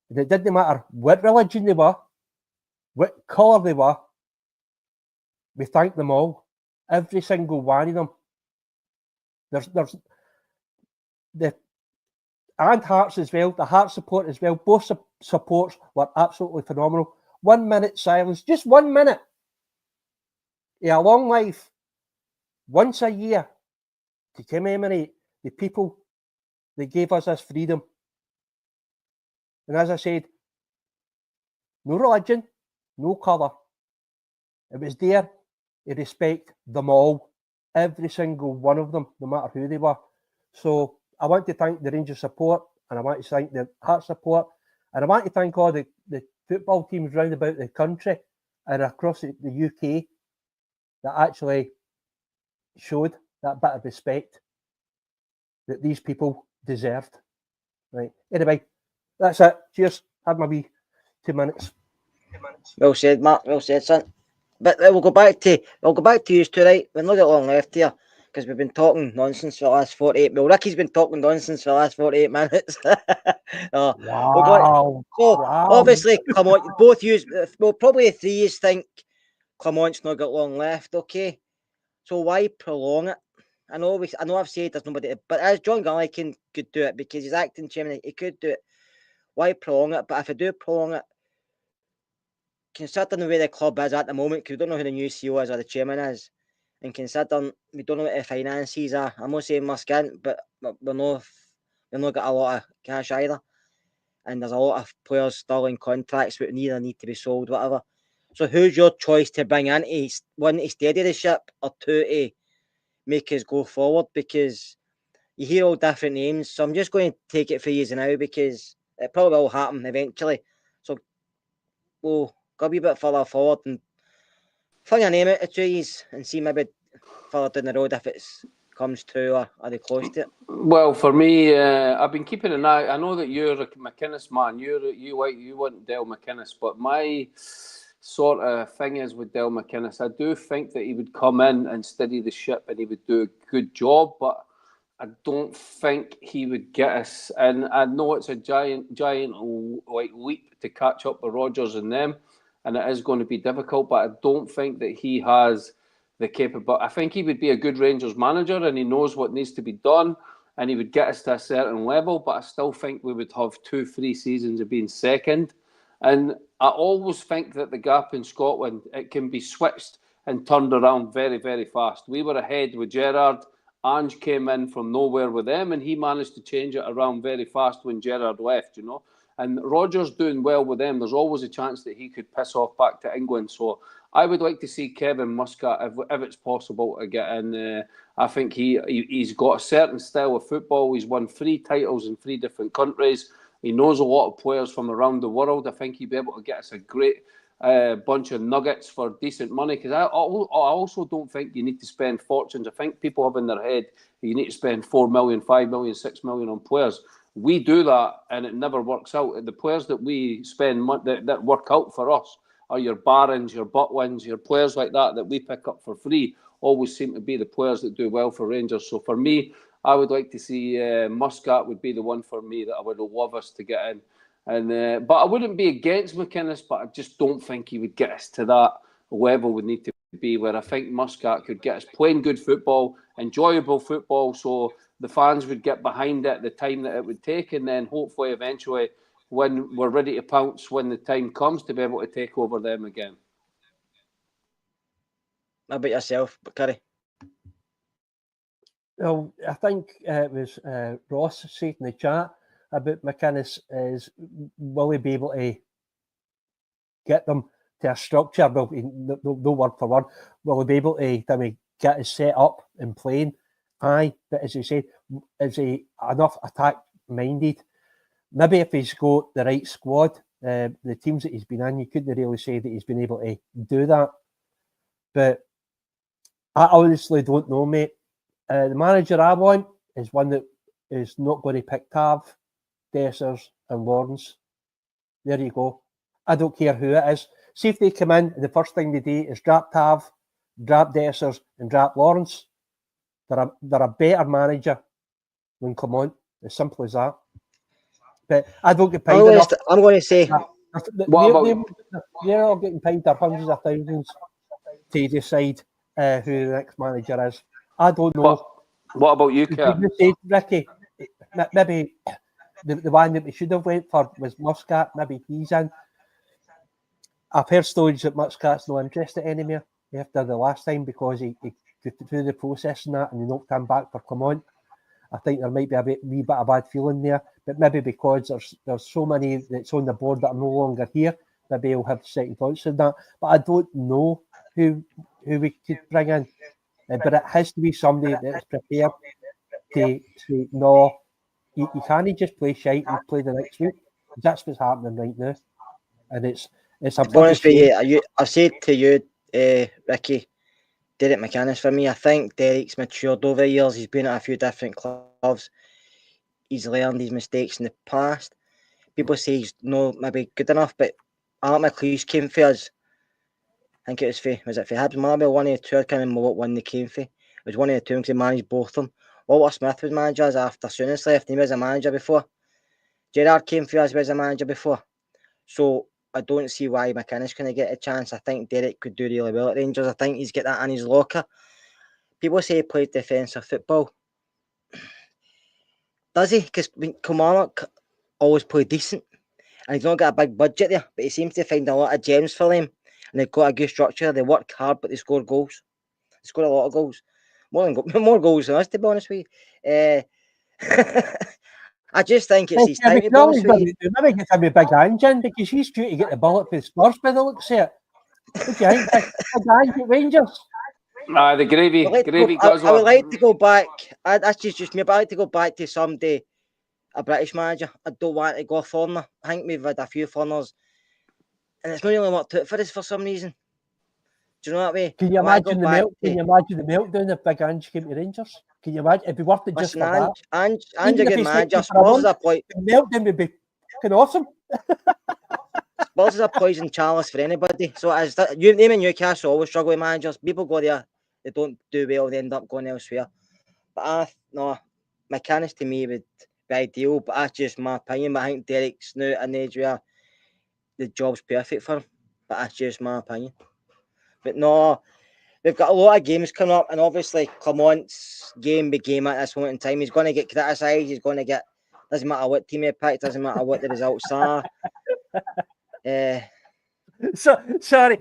And it didn't matter what religion they were, what colour they were. We thank them all, every single one of them. There's the and Hearts as well, the Heart support as well. Both supports were absolutely phenomenal. 1 minute silence, just 1 minute. Yeah, a long life, once a year, to commemorate the people that gave us this freedom. And as I said, no religion, no colour. It was there to respect them all, every single one of them, no matter who they were. So I want to thank the Rangers support, and I want to thank the Heart support, and I want to thank all the football teams round about the country and across the UK that actually showed that bit of respect that these people deserved. Right. Anyway, that's it. Cheers. Had my wee 2 minutes. Well said, Mark. Well said, son. But we'll go back to you two, right? We've not got long left here because we've been talking nonsense for the last 48. Well, Ricky's been talking nonsense for the last 48 minutes. Wow. Obviously, come on, both you, well, probably the three you think Clement's not got long left, okay? So why prolong it? I know I've said there's nobody, but as John Galley could do it because he's acting chairman, he could do it. Why prolong it? But if I do prolong it, considering the way the club is at the moment, because we don't know who the new CEO is or the chairman is, and considering we don't know what the finances are, I'm not saying we're skint, but we're not got a lot of cash either, and there's a lot of players still in contracts that either need to be sold, whatever. So who's your choice to bring in? One, to steady the ship, or two, to make us go forward? Because you hear all different names, so I'm just going to take it for you now because it probably will happen eventually. So we'll go a wee bit further forward and fling a name out of trees and see maybe further down the road if it comes true or are they close to it. Well, for me, I've been keeping an eye. I know that you're a McInnes man. You want Dale McInnes, but my sort of thing is with Dale McInnes, I do think that he would come in and steady the ship and he would do a good job, but I don't think he would get us. And I know it's a giant like leap to catch up with Rodgers and them, and it is going to be difficult. But I don't think that he has the capability. I think he would be a good Rangers manager, and he knows what needs to be done, and he would get us to a certain level. But I still think we would have 2-3 seasons of being second. And I always think that the gap in Scotland, it can be switched and turned around very, very fast. We were ahead with Gerrard. Ange came in from nowhere with them, and he managed to change it around very fast when Gerrard left, you know. And Rodgers doing well with them, there's always a chance that he could piss off back to England. So I would like to see Kevin Muscat, if it's possible, to get in. I think he's got a certain style of football. He's won 3 titles in 3 different countries. He knows a lot of players from around the world. I think he'd be able to get us a great bunch of nuggets for decent money, because I also don't think you need to spend fortunes. I think people have in their head you need to spend 4 million, 5 million, 6 million on players. We do that and it never works out. The players that we spend that work out for us are your Barons, your Butwins, your players like that we pick up for free always seem to be the players that do well for Rangers. So for me, I would like to see Muscat would be the one for me that I would love us to get in. And but I wouldn't be against McInnes, but I just don't think he would get us to that level we need to be, where I think Muscat could get us playing good football, enjoyable football, so the fans would get behind it the time that it would take, and then hopefully eventually when we're ready to pounce when the time comes to be able to take over them again. How about yourself, Curry? Well, I think it was Ross said in the chat about McInnes is will he be able to get them to a structure? Well, no word for word. Will he be able to get us set up and playing? Aye, but as you said, is he enough attack minded? maybe if he's got the right squad, the teams that he's been in, you couldn't really say that he's been able to do that. But I honestly don't know, mate. The manager I want is one that is not going to pick Tav, Dessers and Lawrence. There you go. I don't care who it is. See if they come in and the first thing they do is drop Tav, drop Dessers and drop Lawrence. They're a better manager than Clement. As simple as that. But I don't get paid enough. I'm going to say... They're all getting paid their hundreds of thousands to decide who the next manager is. I don't know. What about you, Kerr? Ricky, maybe the one that we should have went for was Muscat. Maybe he's in. I've heard stories that Muscat's not interested anymore after the last time because he got through the process and that, and he knocked him back for Clement. I think there might be a wee bit of bad feeling there, but maybe because there's so many that's on the board that are no longer here, maybe he'll have second thoughts on that. But I don't know who we could bring in. But it has to be somebody that's prepared to say, no, you can't just play shite and play the next week. That's what's happening right now. And it's a bloody shame. I've said to you, Ricky, Derek McInnes for me. I think Derek's matured over the years. He's been at a few different clubs. He's learned his mistakes in the past. People say he's not maybe good enough, but Art McLeish came for us. I think it was for Hibs? Motherwell, one of the two. I can't remember what one they came for. It was one of the two because he managed both of them. Walter Smith was manager after Souness left. He was a manager before. Gerrard came for us, he was a manager before. So I don't see why McInnes couldn't get a chance. I think Derek could do really well at Rangers. I think he's got that in his locker. People say he plays defensive football. Does he? Because Kilmarnock always play decent. And he's not got a big budget there. But he seems to find a lot of gems for them. And they've got a good structure. They work hard, but they score goals. They score a lot of goals. More goals than us, to be honest with you. I just think it's his time to be honest with you. Maybe get him a big engine because he's due to get the bullet for the Spurs by the looks of it. What do you think? Big engine Rangers? The gravy. I would like to go back. That's just me, but I'd like to go back to somebody, a British manager. I don't want to go foreigner. I think we've had a few foreigners. And it's not really worked out for us for some reason. Do you know what I mean? Can you imagine the meltdown if Big Ange came to Rangers? Can you imagine? It'd be worth it just for that. Ange a good manager. Spurs is a point. The meltdown would be fucking awesome. Spurs is a poison chalice for anybody. So as you name in Newcastle always struggle with managers. People go there, they don't do well, they end up going elsewhere. But McInnes to me would be ideal. But that's just my opinion. But I think Derek's now an age where the job's perfect for him. But that's just my opinion. But no, we've got a lot of games coming up, and obviously Clement's game by game at this moment in time. He's going to get criticised. He's going to get, doesn't matter what team he picks, doesn't matter what the results are. Sorry,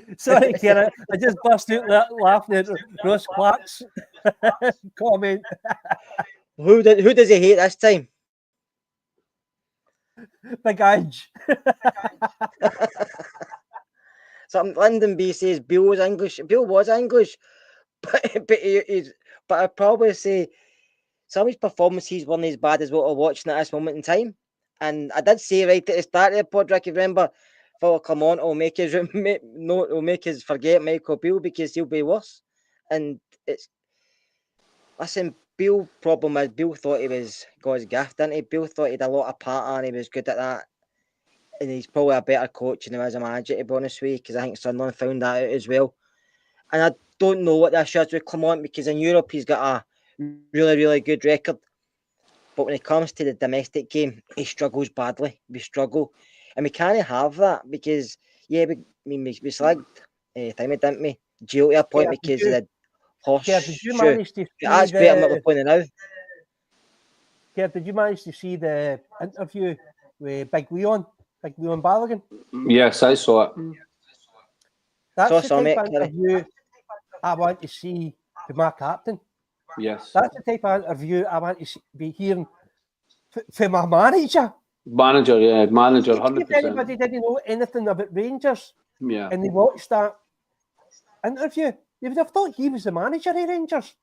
Kieran. I just burst out laughing at Ross Clark's comment. Who does he hate this time? Big Ange. Something Lyndon B says Bill was English. Bill was English, but I'd probably say some of his performances weren't as bad as what we're watching at this moment in time. And I did say right at the start of the pod, Ricky, remember, Phil Clement will make us forget Michael Beale because he'll be worse. And Beale problem is Beale thought he was God's gift, didn't he? Beale thought he had a lot of pattern, he was good at that. And he's probably a better coach than he was a manager, to be honest with you, because I think Sunderland found that out as well. And I don't know what the issue is with Clement, because in Europe he's got a really, really good record. But when it comes to the domestic game, he struggles badly. We struggle. And we can't have that because, we slagged Timmy, didn't we? Gio to a point because of the horse did you manage to see that's better than what we're playing now. Kev, did you manage to see the interview with Big Leon Balogun? Yes, I saw it. That's the type of interview I want to see with my captain. Yes. That's the type of interview I want to be hearing from my manager. Manager, 100%. If anybody didn't know anything about Rangers and they watched that interview, they would have thought he was the manager of Rangers.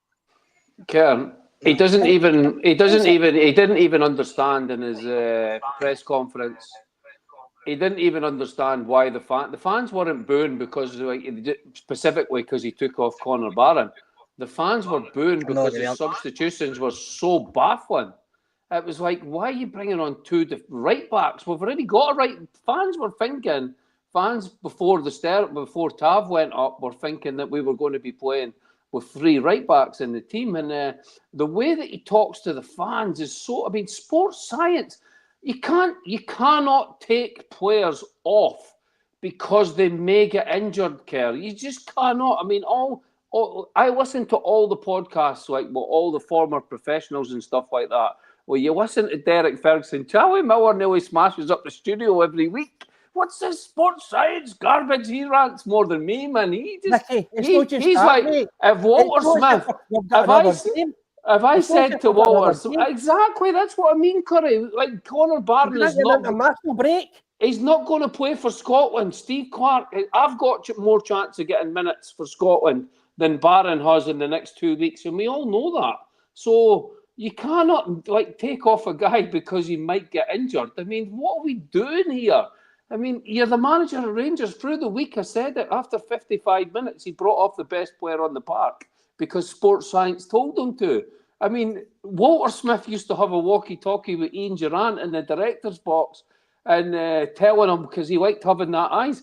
Karen, He doesn't even. He didn't even understand in his press conference. He didn't even understand why the fans weren't booing because, like, specifically because he took off Conor Barron. The fans were booing because his substitutions were so baffling. It was like, why are you bringing on two right backs? We've already got a right. Fans were thinking. Fans before Tav went up were thinking that we were going to be playing with three right backs in the team, and the way that he talks to the fans is so. I mean, sports science. You cannot take players off because they may get injured, Kerr. You just cannot. I mean, I listen to all the podcasts, like all the former professionals and stuff like that. Well, you listen to Derek Ferguson. Charlie Miller nearly smashes up the studio every week. What's this sports science garbage? He rants more than me, man. He's like, mate. if Walter Smith, if I said to Walter, exactly, that's what I mean, Curry. Like, Conor Barron is not international break. He's not going to play for Scotland. Steve Clark, I've got more chance of getting minutes for Scotland than Barron has in the next 2 weeks, and we all know that. So you cannot take off a guy because he might get injured. I mean, what are we doing here? I mean, you're the manager of Rangers. Through the week, I said it. After 55 minutes, he brought off the best player on the park because sports science told him to. I mean, Walter Smith used to have a walkie-talkie with Ian Durrant in the director's box and telling him, because he liked having that eyes,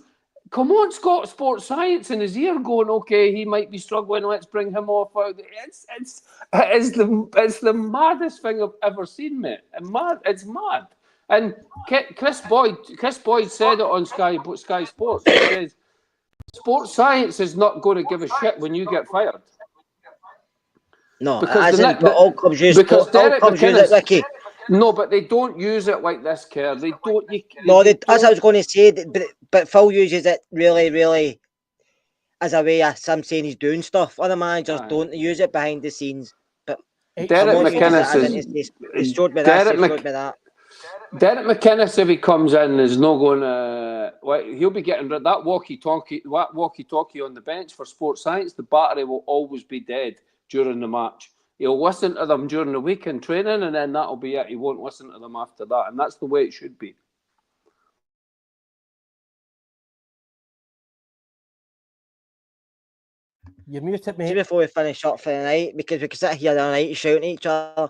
come on, Scott, sports science in his ear going, okay, he might be struggling, let's bring him off. It's the maddest thing I've ever seen, mate. It's mad. And Chris Boyd said it on Sky Sports. He says, sports science is not going to give a shit when you get fired. No, because all clubs use it, Ricky. No, but they don't use it like this, Kerr. They don't. As I was going to say, but Phil uses it really, really as a way of some saying he's doing stuff. Other managers don't use it behind the scenes. But Derek McInnes if he comes in, is not going to. He'll be getting that walkie-talkie on the bench for sports science. The battery will always be dead during the match. He'll listen to them during the week in training, and then that'll be it. He won't listen to them after that, and that's the way it should be. You muted me. Just before we finish up for the night, because we can sit here all night shouting at each other, I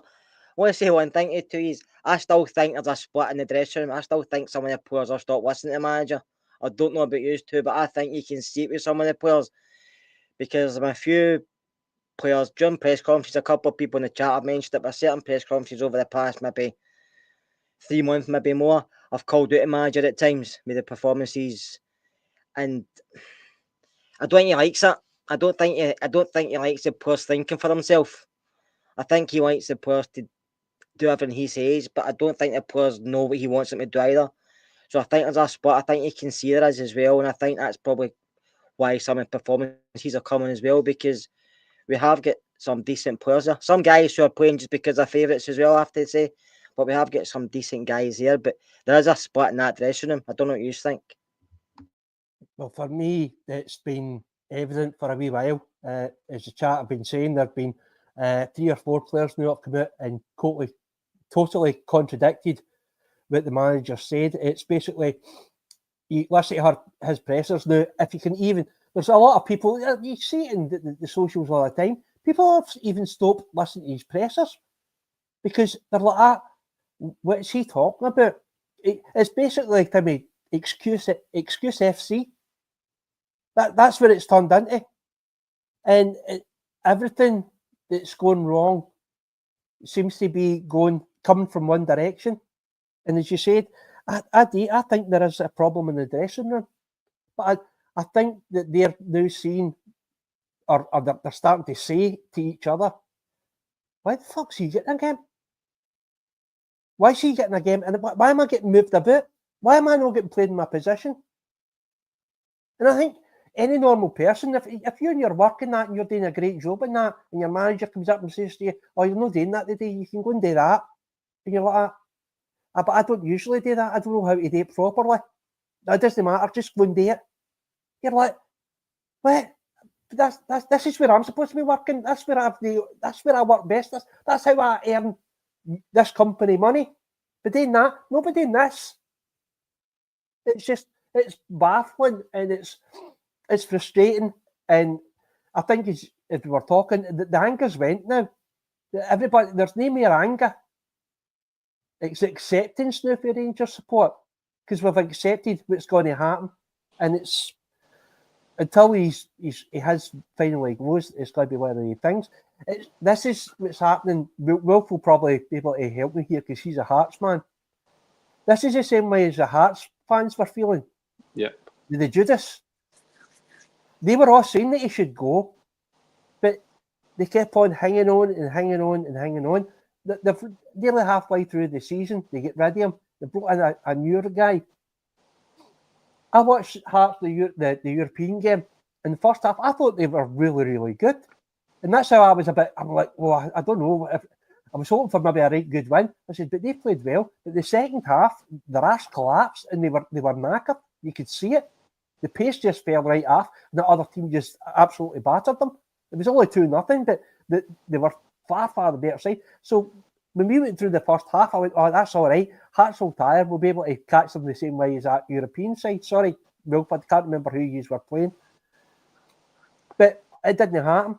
want to say one thing to you two is, I still think there's a split in the dressing room. I still think some of the players have stopped listening to the manager. I don't know about you two, but I think you can see it with some of the players, because there's a few players during press conferences, a couple of people in the chat have mentioned it, but certain press conferences over the past maybe 3 months, maybe more, I've called out the manager at times with the performances, and I don't think he likes it. I don't think he likes the players thinking for himself. I think he likes the players to do everything he says, but I don't think the players know what he wants them to do either. So I think there's a split. I think you can see there is as well, and I think that's probably why some of the performances are coming as well, because we have got some decent players there. Some guys who are playing just because they're favourites as well, I have to say. But we have got some decent guys here. But there is a split in that dressing room. I don't know what you think. Well, for me, it's been evident for a wee while. As the chat have been saying, there have been 3 or 4 players now have come out and totally contradicted what the manager said. It's basically, you listen to his pressers now. If you can even, there's a lot of people, you see it in the socials all the time, people have even stopped listening to his pressers because they're like, what's he talking about? It's basically, Timmy, excuse FC. That's what it's turned into. And everything that's going wrong seems to be coming from one direction. And as you said, I think there is a problem in the dressing room. But I think that they're now seeing, or they're starting to say to each other, why the fuck's he getting a game? Why is he getting a game? And why am I getting moved about? Why am I not getting played in my position? And I think any normal person, if you're in your work and that and you're doing a great job in that, and your manager comes up and says to you, oh, you're not doing that today, you can go and do that. And you're like, but I don't usually do that. I don't know how to do it properly. It doesn't matter, just go and do it. You're like, what? This is where I'm supposed to be working. That's where I work best. That's how I earn this company money. But doing that, nobody doing this. It's baffling and it's frustrating. And I think as we were talking, the anger's went now. Everybody, there's no more anger. It's acceptance now for Rangers support because we've accepted what's going to happen, and it's until he has finally goes, it's going to be one of the things. This is what's happening. Wilf will probably be able to help me here because he's a Hearts man. This is the same way as the Hearts fans were feeling. Yep. The Judas. They were all saying that he should go, but they kept on hanging on and hanging on and hanging on. They're nearly halfway through the season. They get rid of him. They brought in a newer guy. I watched Hearts the European game. In the first half, I thought they were really, really good. And that's how I'm like, well, I don't know. I was hoping for maybe a right good win. I said, but they played well. But the second half, their ass collapsed and they were knackered. You could see it. The pace just fell right off. And the other team just absolutely battered them. It was only 2-0, but they were far, far the better side. So when we went through the first half, I went, oh, that's all right. Hearts will tire. We'll be able to catch them the same way as that European side. Sorry, Wilford, I can't remember who you were playing. But it didn't happen.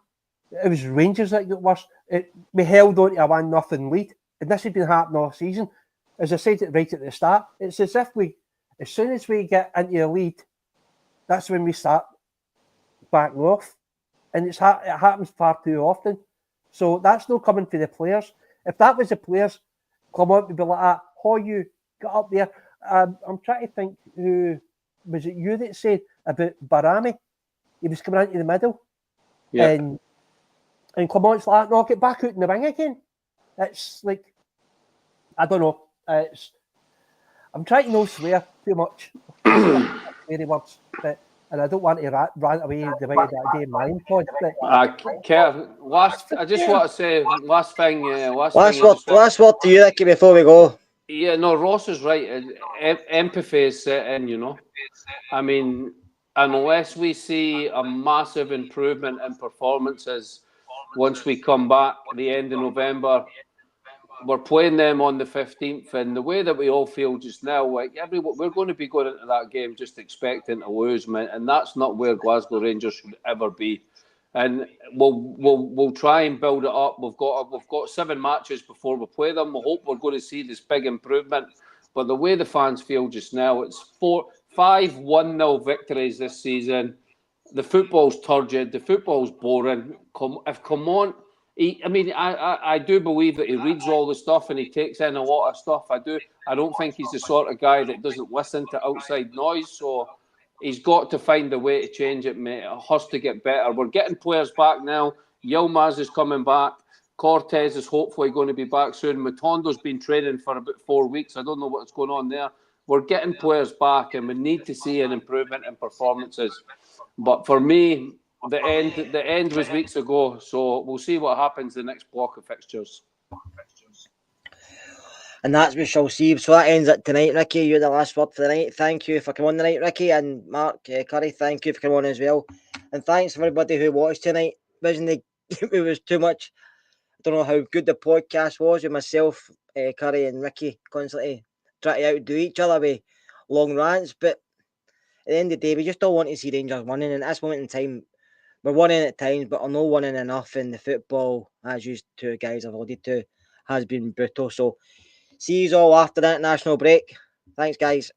It was Rangers that got worse. We held on to a 1-0 lead. And this had been happening all season. As I said it right at the start, it's as if as soon as we get into the lead, that's when we start backing off. And it happens far too often. So that's not coming for the players. If that was the players, come on to be like that. You got up there. I'm trying to think who was it you that said about Barami? He was coming into the middle. Yeah. And Clement's like, no, get back out in the wing again. It's like, I don't know. I'm trying to not swear too much. Very words, and I don't want to rant away the way that I did mine. Kev, I just want to say last thing. Last word to you, Ricky, before we go. Yeah, no, Ross is right. Empathy is set in, you know. I mean, unless we see a massive improvement in performances once we come back at the end of November, we're playing them on the 15th, and the way that we all feel just now, like we're going to be going into that game just expecting to lose, man, and that's not where Glasgow Rangers should ever be. And we'll try and build it up. We've got 7 matches before we play them. We hope we're going to see this big improvement. But the way the fans feel just now, it's 5 1-0 victories this season. The football's turgid. The football's boring. I do believe that he reads all the stuff and he takes in a lot of stuff. I don't think he's the sort of guy that doesn't listen to outside noise. So he's got to find a way to change it, mate. It has to get better. We're getting players back now. Yilmaz is coming back. Cortez is hopefully going to be back soon. Matondo's been training for about 4 weeks. I don't know what's going on there. We're getting players back and we need to see an improvement in performances. But for me, the end was weeks ago. So we'll see what happens the next block of fixtures. And that's we shall see. So that ends it tonight, Ricky. You're the last word for the night. Thank you for coming on tonight, Ricky. And Mark Curry, thank you for coming on as well. And thanks for everybody who watched tonight. It was too much. I don't know how good the podcast was with myself, Curry and Ricky constantly trying to outdo each other with long rants. But at the end of the day, we just don't want to see Rangers winning. And at this moment in time, we're winning at times, but we're not winning enough. And the football, as you two guys have alluded to, has been brutal. So see you all after the international break. Thanks, guys.